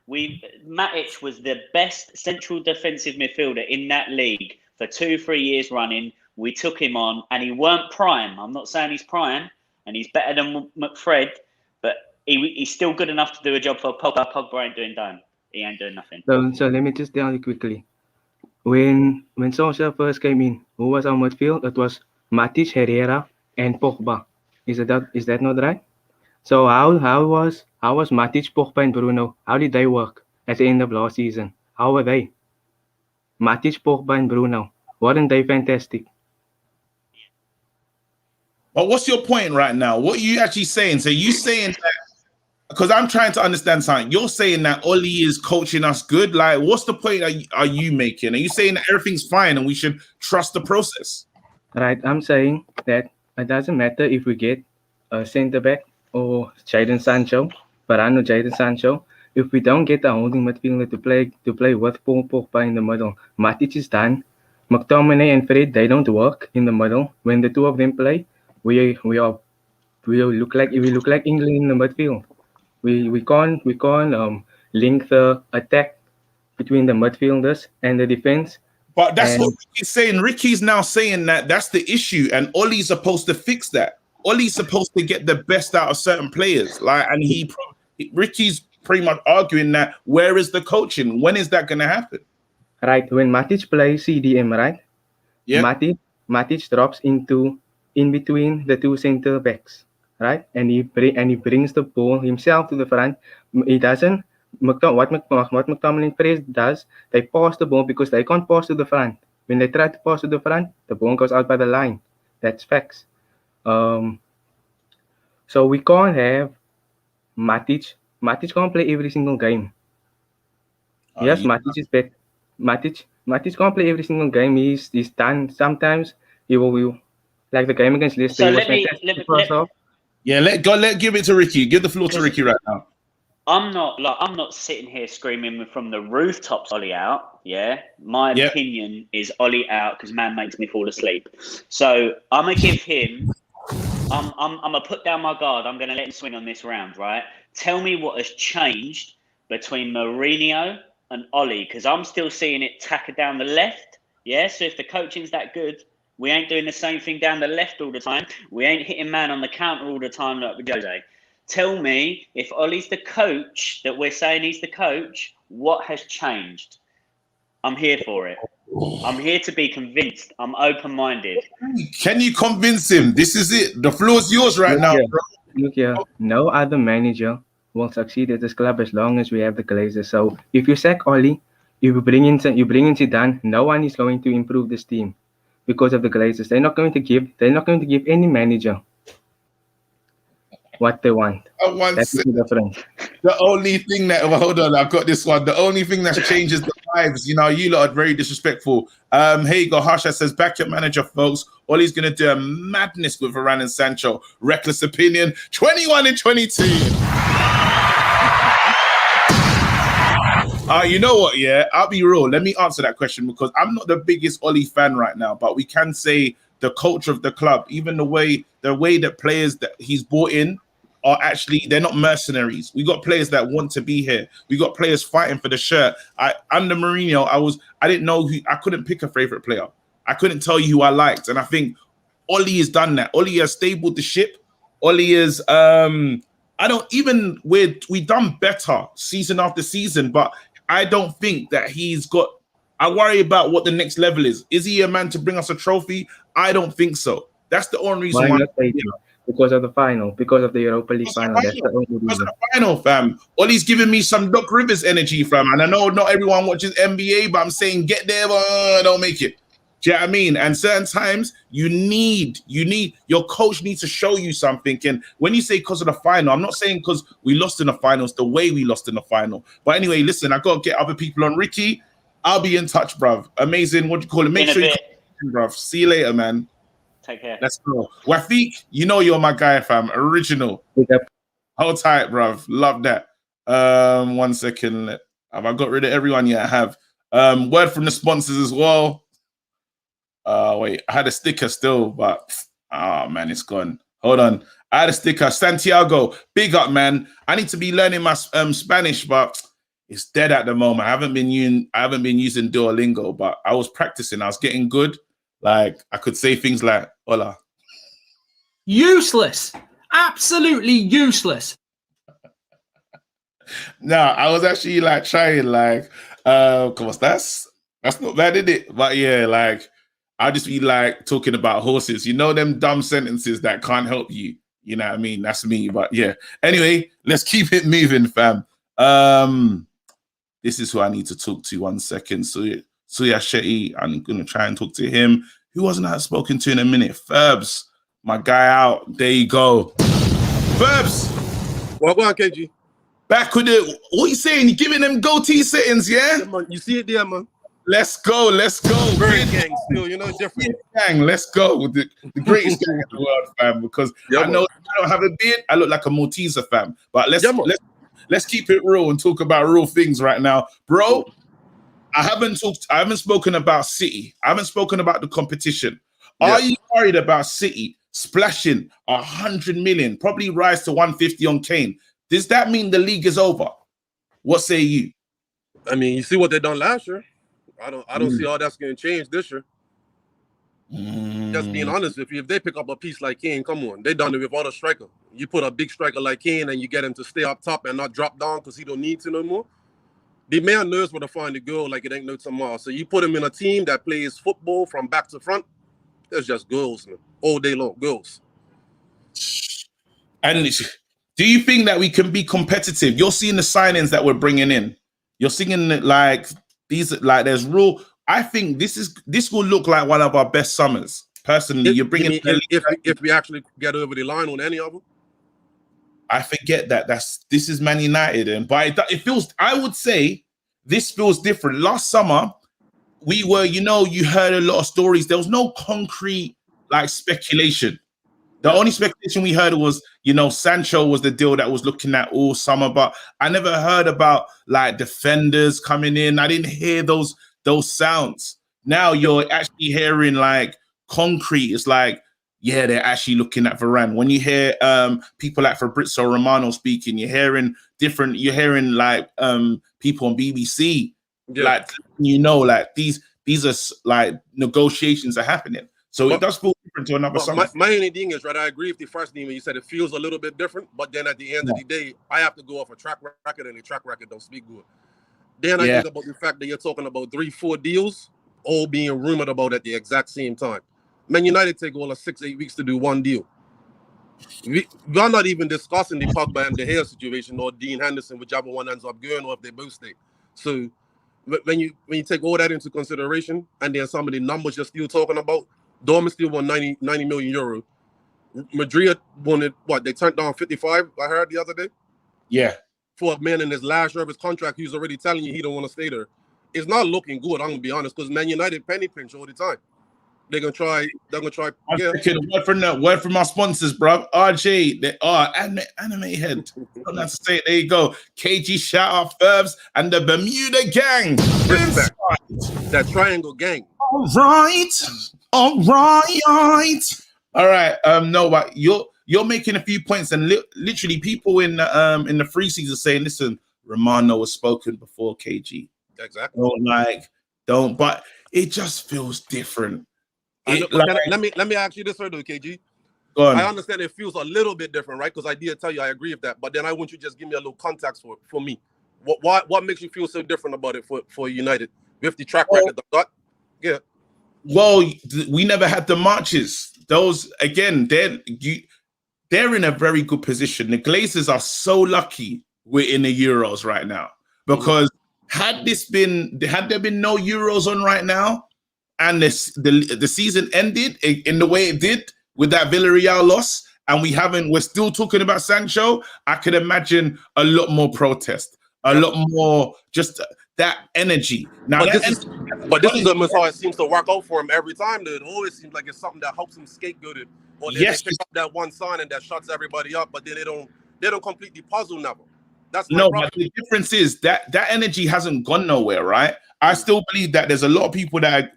Matic was the best central defensive midfielder in that league for 2-3 years running. We took him on, and he weren't prime. I'm not saying he's prime, and he's better than McFred, but he's still good enough to do a job for Pogba. Pogba ain't doing done. He ain't doing nothing. So let me just tell you quickly. When Sancho first came in, who was on midfield? It was Matic, Herrera, and Pogba. Is that not right? So how was Matic, Pogba, and Bruno? How did they work at the end of last season? How were they? Matic, Pogba, and Bruno. Weren't they fantastic? But what's your point right now? What are you actually saying? So you saying that, because I'm trying to understand something. You're saying that Oli is coaching us good. Like, what's the point are you making? Are you saying that everything's fine and we should trust the process? Right. I'm saying that it doesn't matter if we get a centre back or Jadon Sancho, Varane or Jadon Sancho. If we don't get a holding midfielder to play with Paul Pogba in the middle, Matic is done. McTominay and Fred, they don't work in the middle. When the two of them play, we look like England in the midfield. We can't link the attack between the midfielders and the defense. But that's what Ricky's saying. Ricky's now saying that that's the issue, and Ollie's supposed to fix that. Ollie's supposed to get the best out of certain players. And Ricky's pretty much arguing that where is the coaching? When is that going to happen? Right, when Matic plays CDM, right? Yeah. Matic drops in between the two center backs, right? And he brings the ball himself to the front. He doesn't. What McTominay Press does, they pass the ball because they can't pass to the front. When they try to pass to the front, the ball goes out by the line. That's facts. So we can't have Matic. Matic can't play every single game. Yes, Matic is better. Matic can't play every single game. He's done. Sometimes he will like the game against Leicester. So let give it to Ricky. Give the floor to Ricky right now. I'm not sitting here screaming from the rooftops, Ollie out. Yeah, my opinion is Ollie out because man makes me fall asleep. So I'm gonna give him. I'm gonna put down my guard. I'm gonna let him swing on this round, right? Tell me what has changed between Mourinho and Ollie, because I'm still seeing it tacker down the left. Yeah, so if the coaching's that good, we ain't doing the same thing down the left all the time. We ain't hitting man on the counter all the time like with Jose. Tell me, if Ollie's the coach that we're saying he's the coach, what has changed? I'm here for it. I'm here to be convinced. I'm open-minded. Can you convince him? This is it. The floor's yours right now, bro. Look here. No other manager will succeed at this club as long as we have the Glazers. So if you sack Ollie, if you bring in Zidane, no one is going to improve this team because of the Glazers. They're not going to give any manager what they want. That's the difference. The only thing hold on, I've got this one. The only thing that changes the vibes, you lot are very disrespectful. Hagar Harsha says, back your manager, folks. Ollie's gonna do a madness with Varane and Sancho. Reckless opinion. 21 and 22. You know what? Yeah, I'll be real. Let me answer that question because I'm not the biggest Ollie fan right now, but we can say the culture of the club, even the way that players that he's brought in are actually, they're not mercenaries. We got players that want to be here. We got players fighting for the shirt. Under Mourinho, I didn't know I couldn't pick a favorite player. I couldn't tell you who I liked. And I think Ollie has done that. Ollie has stabled the ship. Ollie is, we've done better season after season, but I don't think that I worry about what the next level is. Is he a man to bring us a trophy? I don't think so. That's the only reason why. because of the final, because of the Europa League Because of final. the That's the only Because of reason. the final, fam. Ollie's giving me some Doc Rivers energy, fam. And I know not everyone watches NBA, but I'm saying get there, but don't make it. Do you know what I mean? And certain times you need your coach needs to show you something. And when you say because of the final, I'm not saying because we lost in the finals, the way we lost in the final. But anyway, listen, I gotta get other people on. Ricky, I'll be in touch, bruv. Amazing. What do you call it? Make In a sure you bit. come in, bruv. See you later, man. Take care. Let's go. Wafiq, you know you're my guy, fam. Original. Big up. Hold tight, bruv. Love that. 1 second. Have I got rid of everyone? Yeah, I have. Word from the sponsors as well. Wait, I had a sticker still, but man, it's gone. Hold on. I had a sticker. Santiago, big up, man. I need to be learning my Spanish, but it's dead at the moment. I haven't been using Duolingo, but I was practicing. I was getting good. Like I could say things like "Hola." Useless. Absolutely useless. No, I was actually like trying, like, come on, that's not bad, is it? But yeah, like, I'll just be like talking about horses, you know, them dumb sentences that can't help you. You know what I mean? That's me. But yeah. Anyway, let's keep it moving, fam. This is who I need to talk to. 1 second. Suya Shetty. I'm gonna try and talk to him. Who wasn't I spoken to in a minute? Ferbs, my guy out. There you go. Ferbs. Well, go on, KG. Back with it. What you saying? You giving them goatee settings, yeah? Yeah, man. You see it there, man. Let's go. Very gang still, you know, different. Gang, let's go. The greatest gang in the world, fam. Because Yeah, I know man. I don't have a beard. I look like a Malteser, fam. But Yeah, man. let's keep it real and talk about real things right now, bro. I haven't spoken about City. I haven't spoken about the competition. Yeah. Are you worried about City splashing 100 million, probably rise to 150 on Kane? Does that mean the league is over? What say you? I mean, you see what they done last year. I don't see how that's going to change this year. Just being honest with you, if they pick up a piece like Kane, come on, they done it without a striker. You put a big striker like Kane and you get him to stay up top and not drop down because he don't need to no more. The man knows where to find the goal like it ain't no tomorrow. So you put him in a team that plays football from back to front, there's just goals, man, all day long, goals. And do you think that we can be competitive? You're seeing the signings that we're bringing in. You're seeing like these, like there's real. I think this will look like one of our best summers. Personally, you're bringing. If we actually get over the line on any of them. I forget that this is Man United, and but it feels. I would say this feels different. Last summer, we were, you heard a lot of stories. There was no concrete like speculation. The only speculation we heard was, Sancho was the deal that was looking at all summer, but I never heard about like defenders coming in. I didn't hear those sounds. Now you're actually hearing like concrete. It's like, yeah, they're actually looking at Varane. When you hear people like Fabrizio Romano speaking, you're hearing like people on BBC, like like these are like negotiations are happening. So it does feel different to another summer. My only thing is, right, I agree with the first thing when you said it feels a little bit different, but then at the end of the day, I have to go off a track record, and the track record don't speak good. Then I think about the fact that you're talking about 3-4 deals, all being rumored about at the exact same time. Man United take all of 6-8 weeks to do one deal. We're not even discussing the Pogba and De Gea situation or Dean Henderson, whichever one ends up going, or if they both stay. So when you take all that into consideration, and then some of the numbers you're still talking about, Dortmund still won 90 million euro. Madrid wanted what? They turned down 55. I heard the other day. Yeah. For a man in his last year of his contract, he's already telling you he don't want to stay there. It's not looking good. I'm gonna be honest, because Man United penny pinch all the time. They're gonna try. Yeah. Word from our sponsors, bro. RJ, they are anime head. Don't have to say it. There you go. KG, shout out Ferbs and the Bermuda gang. Respect. That triangle gang. All right. No, but you're making a few points, and literally people in the free season saying, listen, Romano was spoken before KG. Exactly. Don't. But it just feels different. Let me ask you this, though, KG. Go on. I understand it feels a little bit different, right? Because I did tell you I agree with that, but then I want you to just give me a little context for me. What makes you feel so different about it for United with the track record? Yeah. Well, we never had the marches. Those again, they're in a very good position. The Glazers are so lucky we're in the Euros right now, because had there been no Euros on right now, and the season ended in the way it did with that Villarreal loss, and we're still talking about Sancho, I could imagine a lot more protest, a lot more just that energy. Now, But this is almost how it seems to work out for him every time. Though. It always seems like it's something that helps him scapegoat it, or they pick up that one sign and that shuts everybody up. But then they don't completely puzzle never. That's my problem. But the difference is that energy hasn't gone nowhere, right? I still believe that there's a lot of people that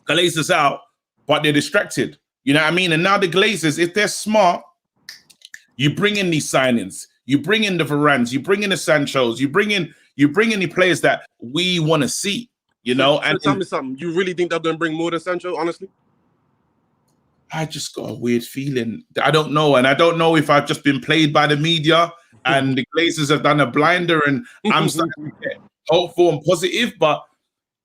Glazers out, but they're distracted. You know what I mean? And now the Glazers, if they're smart, you bring in these signings, you bring in the Varans, you bring in the Sanchos, you bring in the players that we want to see, you know. So tell me something. You really think they're going to bring more than Sancho, honestly? I just got a weird feeling. I don't know. And I don't know if I've just been played by the media and the Glazers have done a blinder and I'm starting to get hopeful and positive, but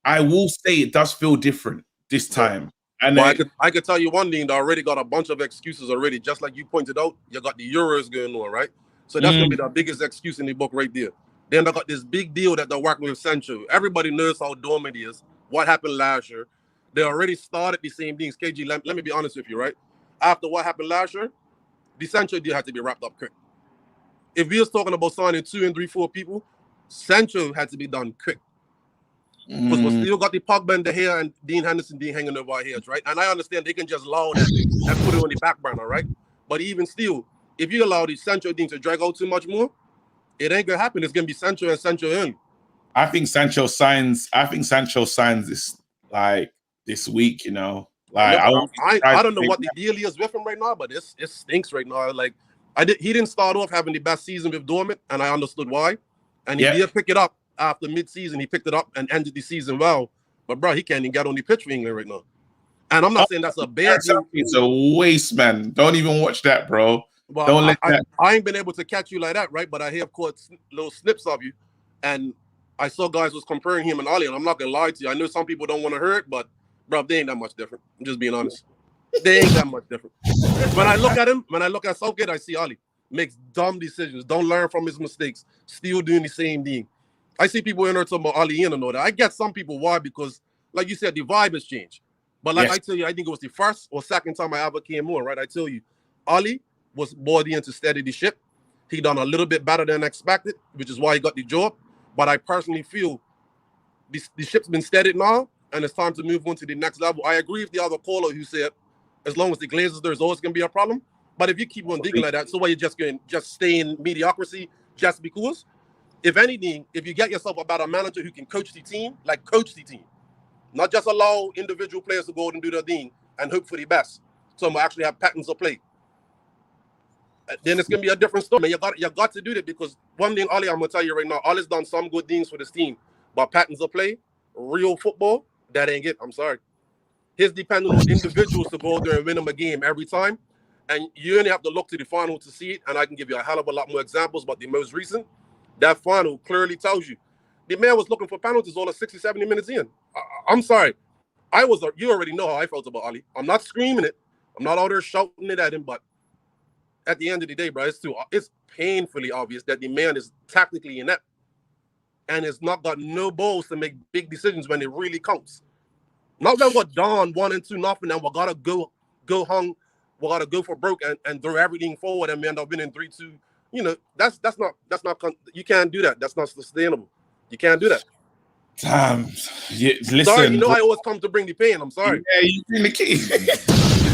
I will say it does feel different this time. And well, I could tell you one thing, they already got a bunch of excuses already. Just like you pointed out, you got the Euros going on, right? So that's going to be the biggest excuse in the book right there. Then they got this big deal that they're working with Sancho. Everybody knows how dormant he is. What happened last year? They already started the same things. KG, let me be honest with you, right? After what happened last year, the Sancho deal had to be wrapped up quick. If we was talking about signing 2 and 3, 4 people, Sancho had to be done quick. Because we still got the Pogba and De Gea and Dean Henderson hanging over our heads, right? And I understand they can just allow that and put it on the back burner, right? But even still, if you allow the Sancho thing to drag out too much more, it ain't gonna happen. It's gonna be Sancho and Sancho only. I think Sancho signs this week, you know. Like I don't know what the deal is with him right now, but it stinks right now. Like he didn't start off having the best season with Dortmund, and I understood why. And he did pick it up after mid-season. He picked it up and ended the season well. But bro, he can't even get on the pitch for England right now. And I'm not saying that's a bad thing. It's a waste, man. Don't even watch that, bro. Well, don't let that. I ain't been able to catch you like that, right? But I have caught little snips of you, and I saw guys was comparing him and Ali, and I'm not gonna lie to you. I know some people don't want to hear it, but bro, they ain't that much different. I'm just being honest. They ain't that much different. When I look at him, when I look at Southgate, I see Ali makes dumb decisions, don't learn from his mistakes, still doing the same thing. I see people in there talking about Ali and all that. I get some people why, because like you said, the vibe has changed. But like I tell you, I think it was the first or second time I ever came on, right? I tell you, Ali was brought in to steady the ship. He done a little bit better than expected, which is why he got the job. But I personally feel the ship's been steadied now, and it's time to move on to the next level. I agree with the other caller who said, as long as the Glazers, there's always going to be a problem. But if you keep on digging like that, so why you just going just stay in mediocrity just because? If anything, if you get yourself about a manager who can coach the team, not just allow individual players to go out and do their thing and hope for the best. So we actually have patterns of play. Then it's gonna be a different story. You got to do that, because one thing, Ali, I'm gonna tell you right now, Ali's done some good things for this team, but patterns of play, real football, that ain't it. I'm sorry. His depending on individuals to go out there and win them a game every time. And you only have to look to the final to see it. And I can give you a hell of a lot more examples, but the most recent, that final clearly tells you. The man was looking for penalties all of 60, 70 minutes in. I'm sorry. You already know how I felt about Ali. I'm not screaming it. I'm not out there shouting it at him, but at the end of the day, bro, it's painfully obvious that the man is tactically inept and has not got no balls to make big decisions when it really counts. Not that we're down 1 and 2 nothing and we gotta go hung, we gotta go for broke and throw everything forward and we end up winning 3-2. You know, that's not you can't do that. That's not sustainable. You can't do that. Listen. Sorry, you know I always come to bring the pain. I'm sorry. Yeah, you bring the key.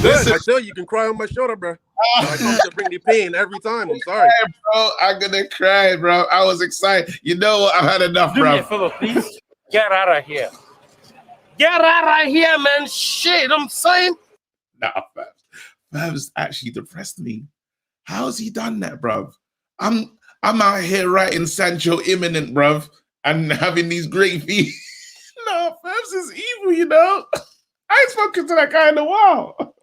Listen, I tell you, you can cry on my shoulder, bro. I come to bring the pain every time. I'm sorry. Yeah, bro, I'm gonna cry, bro. I was excited. You know what? I've had enough, bro. Do me a favor, please. Get out of here. Get out of here, man. Shit, I'm saying. Nah, Fabs actually depressed me. How's he done that, bro? I'm out here writing Sancho Imminent, bro, and having these great feet. No, Fabs is evil, you know. I ain't spoken to that guy in a while.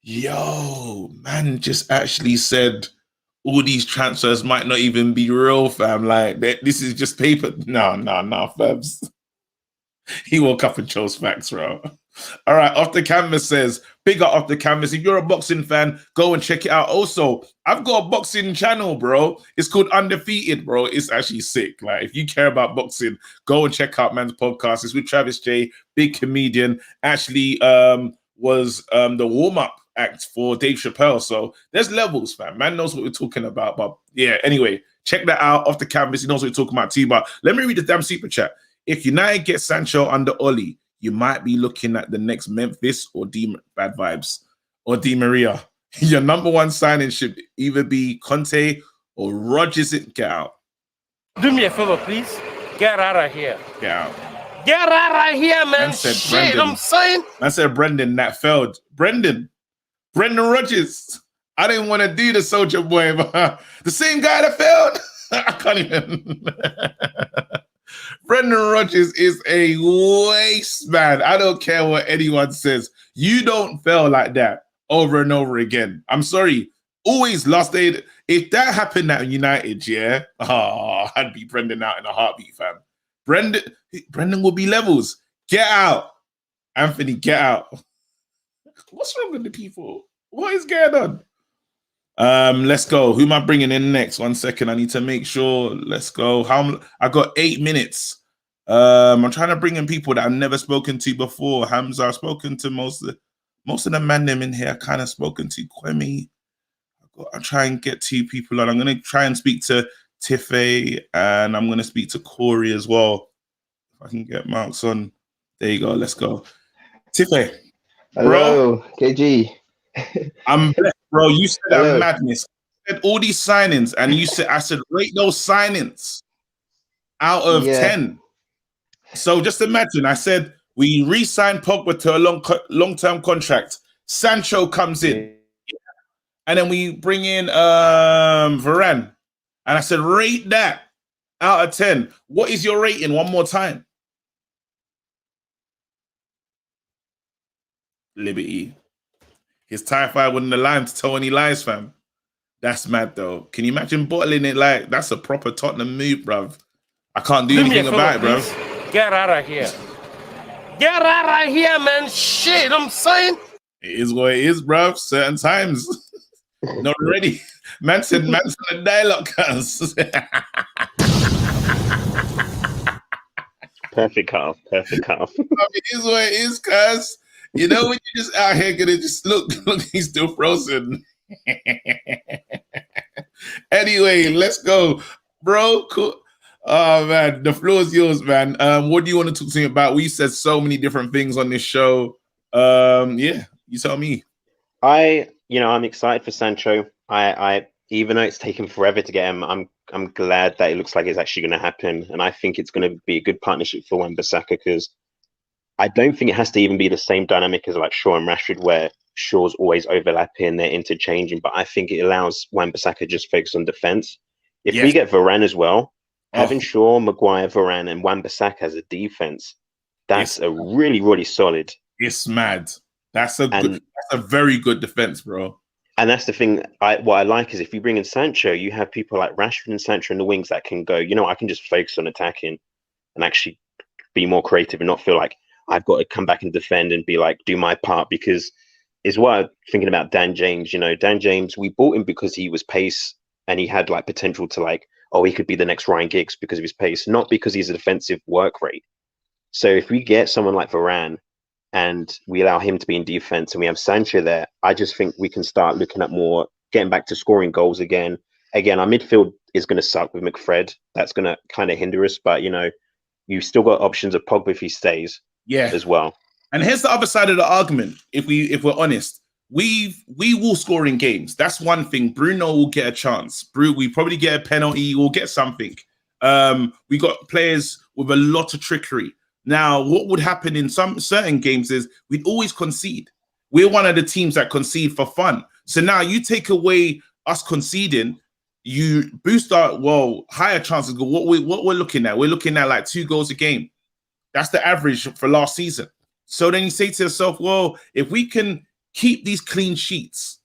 Yo, man just actually said all these transfers might not even be real, fam. Like, this is just paper. No, Fabs. He woke up and chose facts, bro. All right, Off the Canvas says, big up Off the Canvas. If you're a boxing fan, go and check it out. Also, I've got a boxing channel, bro. It's called Undefeated, bro. It's actually sick. Like, if you care about boxing, go and check out man's podcast. It's with Travis J, big comedian. Actually, was the warm-up act for Dave Chappelle. So there's levels, fam. Man knows what we're talking about. But yeah, anyway, check that out. Off the Canvas. He knows what we're talking about too. But let me read the damn super chat. If United get Sancho under Oli, you might be looking at the next Memphis or Bad Vibes or Di Maria. Your number one signing should either be Conte or Rodgers. Get out. Do me a favor, please. Get out of here. Get out. Get out of here, man. Shit, Brendan. I'm saying. I said Brendan, that failed. Brendan Rodgers. I didn't want to do the Soldier Boy, but the same guy that failed. I can't even. Brendan Rodgers is a waste, man. I don't care what anyone says. You don't fail like that over and over again. I'm sorry. Always last day. If that happened at United, yeah, I'd be Brendan out in a heartbeat, fam. Brendan will be levels. Get out. Anthony, get out. What's wrong with the people? What is going on? Let's go. Who am I bringing in next? 1 second. I need to make sure. Let's go. I got 8 minutes. I'm trying to bring in people that I've never spoken to before. Hamza, I've spoken to most of the men them in here. I kind of spoken to Kwemi. I'll try and get 2 people on. I'm going to try and speak to Tiffy, and I'm going to speak to Corey as well. If I can get Marks on. There you go. Let's go. Tiffy. Hello, bro. KG. I'm blessed, bro. You said that madness. You said all these signings, and I said rate those signings out of 10. So just imagine, I said we re-signed Pogba to a long-term contract. Sancho comes in, and then we bring in Varane. And I said, rate that out of 10. What is your rating? One more time. Liberty. His tie-fi wouldn't align to tell any lies, fam. That's mad, though. Can you imagine bottling it like that's a proper Tottenham move, bruv? I can't do anything about it, bruv. Get out of here. Get out of here, man. Shit, I'm saying. It is what it is, bruv. Certain times. Not ready. Man said the dialogue, cuz. Perfect calf. It is what it is, cuz. You know when you're just out here gonna just look, he's still frozen. Anyway, let's go. Bro, cool. Oh man, the floor is yours, man. What do you want to talk to me about? We said so many different things on this show. Yeah, you tell me. I'm excited for Sancho. I even though it's taken forever to get him, I'm glad that it looks like it's actually going to happen, and I think it's going to be a good partnership for Wan-Bissaka, because I don't think it has to even be the same dynamic as like Shaw and Rashford, where Shaw's always overlapping, they're interchanging, but I think it allows Wan-Bissaka just focus on defense. If we get Varane as well, having Shaw, Maguire, Varane, and Wan-Bissaka as a defense, that's a really, really solid. It's mad. That's a very good defense, bro. And that's the thing. What I like is if you bring in Sancho, you have people like Rashford and Sancho in the wings that can go, I can just focus on attacking and actually be more creative and not feel like I've got to come back and defend and be like, do my part, because is what I'm thinking about Dan James. Dan James, we bought him because he was pace and he had like potential to like, he could be the next Ryan Giggs because of his pace, not because he's a defensive work rate. So if we get someone like Varane and we allow him to be in defense and we have Sancho there, I just think we can start looking at more, getting back to scoring goals again. Again, our midfield is going to suck with McFred. That's going to kind of hinder us, but you've still got options of Pogba if he stays as well. And here's the other side of the argument. If we're honest, we will score in games. That's one thing. Bruno will get a chance. We probably get a penalty. We'll get something. We got players with a lot of trickery. Now, what would happen in some certain games is we'd always concede. We're one of the teams that concede for fun. So now you take away us conceding, you boost our higher chances. What we're looking at, we're looking at like 2 goals a game. That's the average for last season. So then you say to yourself, if we can keep these clean sheets,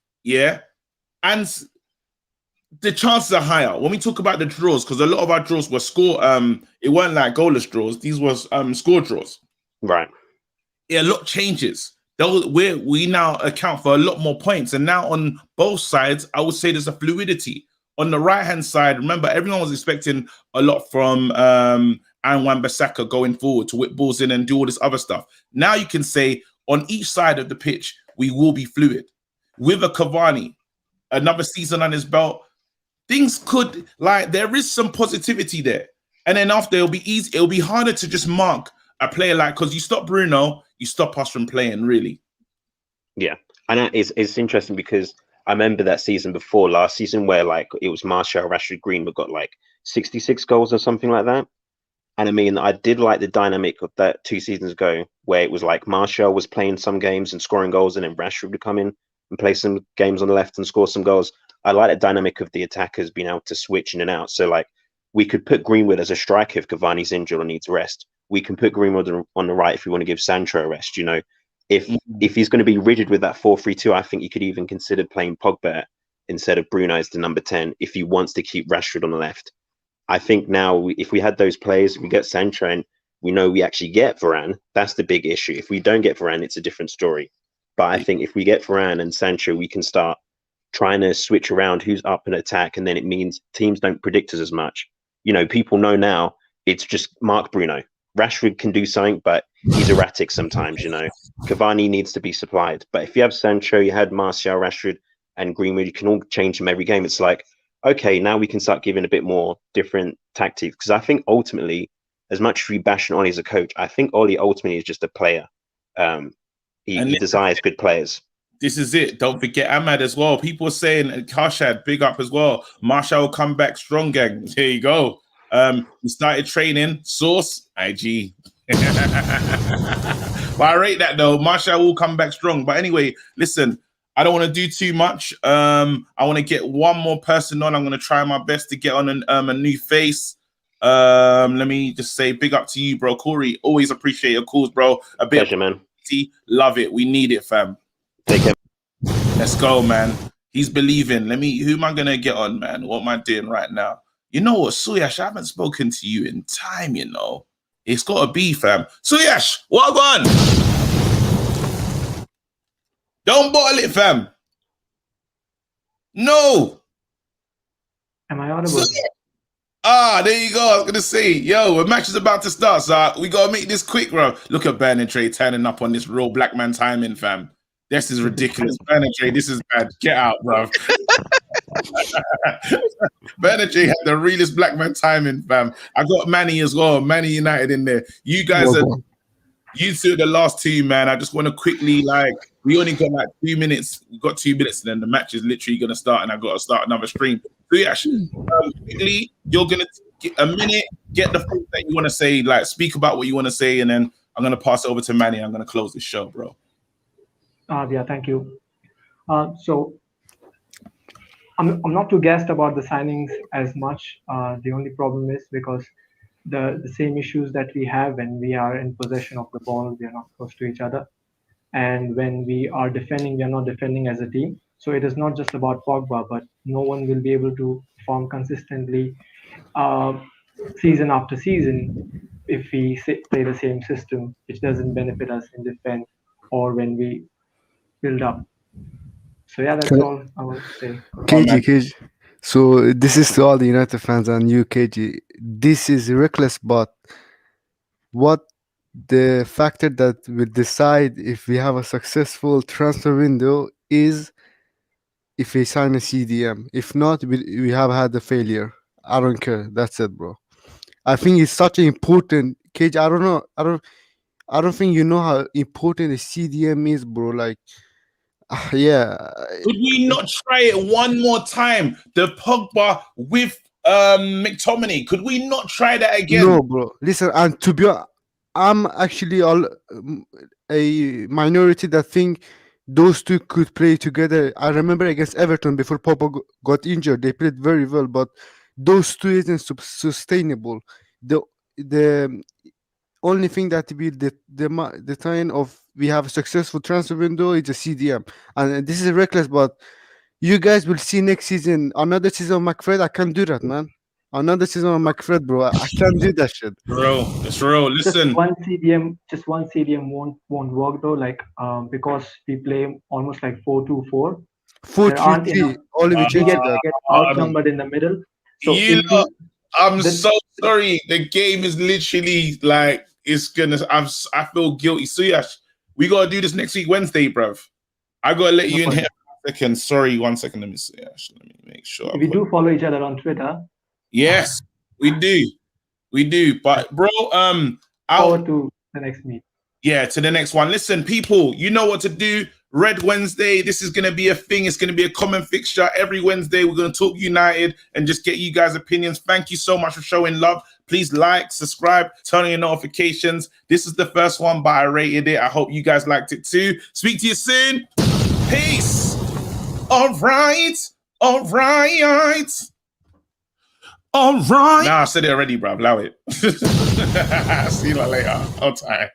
and the chances are higher. When we talk about the draws, because a lot of our draws were it weren't like goalless draws. These was score draws. Right. a lot changes. We now account for a lot more points. And now on both sides, I would say there's a fluidity. On the right-hand side, remember, everyone was expecting a lot from Wan-Bissaka going forward to whip balls in and do all this other stuff. Now you can say on each side of the pitch, we will be fluid. With a Cavani, another season on his belt, things could, like, there is some positivity there. And then after, it'll be easy. It'll be harder to just mark a player like, because you stop Bruno, you stop us from playing, really. Yeah. And it's interesting because I remember that season before, last season, where like it was Martial, Rashford, Greenwood got like 66 goals or something like that. And I mean, I did like the dynamic of that 2 seasons ago, where it was like Martial was playing some games and scoring goals, and then Rashford would come in and play some games on the left and score some goals. I like the dynamic of the attackers being able to switch in and out. So like we could put Greenwood as a striker if Cavani's injured or needs rest. We can put Greenwood on the right if we want to give Sancho a rest. You know, if he's going to be rigid with that 4-3-2, I think you could even consider playing Pogba instead of Bruno as the number 10 if he wants to keep Rashford on the left. I think now if we had those players, we get Sancho and we know we actually get Varane, that's the big issue. If we don't get Varane, it's a different story. But I think if we get Varane and Sancho, we can start trying to switch around who's up and attack, and then it means teams don't predict us as much. You know, people know now it's just Mark Bruno. Rashford can do something, but he's erratic sometimes, you know. Cavani needs to be supplied. But if you have Sancho, you had Martial, Rashford, and Greenwood, you can all change them every game. It's like, okay, now we can start giving a bit more different tactics. Because I think ultimately, as much as we bash on Oli as a coach, I think Oli ultimately is just a player. He desires good players. This is it. Don't forget Ahmad as well. People are saying Karshad, big up as well. Marshall will come back strong, gang. There you go. He started training. Source, IG. But I rate that though. Marshall will come back strong. But anyway, listen, I don't want to do too much. I want to get one more person on. I'm going to try my best to get on a new face. Let me just say big up to you, bro. Corey, always appreciate your calls, bro. A bit pleasure, man. Love it. We need it, fam. Take care. Let's go, man. He's believing. Who am I going to get on, man? What am I doing right now? You know what, Suyash, I haven't spoken to you in time, you know. It's got to be, fam. Suyash, what on? Don't bottle it, fam. No. Am I audible? There you go. I was going to say, yo, the match is about to start, so we got to make this quick, bro. Look at Ben and Trey turning up on this real black man timing, fam. This is ridiculous. Ben and Trey, this is bad. Get out, bro. Ben and Trey had the realest black man timing, fam. I got Manny as well. Manny United in there. You guys you two are the last two, man. I just want to quickly, we only got 2 minutes. We got 2 minutes, and then the match is literally going to start, and I got to start another stream. So yeah, quickly, you're going to get a minute, get the things that you want to say, speak about what you want to say, and then I'm going to pass it over to Manny. I'm going to close this show, bro. Yeah, thank you. So I'm not too gassed about the signings as much. The only problem is because the same issues that we have when we are in possession of the ball, we are not close to each other. And when we are defending, we are not defending as a team. So it is not just about Pogba, but no one will be able to perform consistently season after season if we play the same system, which doesn't benefit us in defense or when we build up. So yeah, that's all I want to say. KG. So this is to all the United fans and you, KG. This is reckless, but what the factor that will decide if we have a successful transfer window is if we sign a CDM. If not, we have had a failure. I don't care. That's it, bro. I think it's such an important KG. I don't know. I don't think you know how important a CDM is, bro. Yeah. Could we not try it one more time? The Pogba with McTominay. Could we not try that again? No, bro. Listen, and to be honest, I'm actually a minority that think those two could play together. I remember against Everton before Pogba got injured, they played very well, but those two isn't sustainable. The only thing that will the time of we have a successful transfer window is a CDM, and this is reckless. But you guys will see next season another season of McFred. I can't do that, man. Another season on McFred, bro. I can't do that shit. Bro, it's real. Listen, Just one CDM won't work though. Like because we play almost like 4-2-4. There aren't 4-3-3. Only we we change get it. outnumbered in the middle. So you if know, I'm the- so sorry. The game is literally like it's gonna. I feel guilty. Suyash, we gotta do this next week Wednesday, bruv. I gotta let you in here. 1 second. Sorry, 1 second. Let me see. Let me make sure. we do follow each other on Twitter. Yes, we do. We do. But bro, Forward to the next meet. Yeah, to the next one. Listen, people, you know what to do. Red Wednesday, this is going to be a thing. It's going to be a common fixture. Every Wednesday, we're going to talk United and just get you guys' opinions. Thank you so much for showing love. Please like, subscribe, turn on your notifications. This is the first one, but I rated it. I hope you guys liked it too. Speak to you soon. Peace. All right. All right. All right. Nah, I said it already, bro. Allow it. See you later. Hold tight.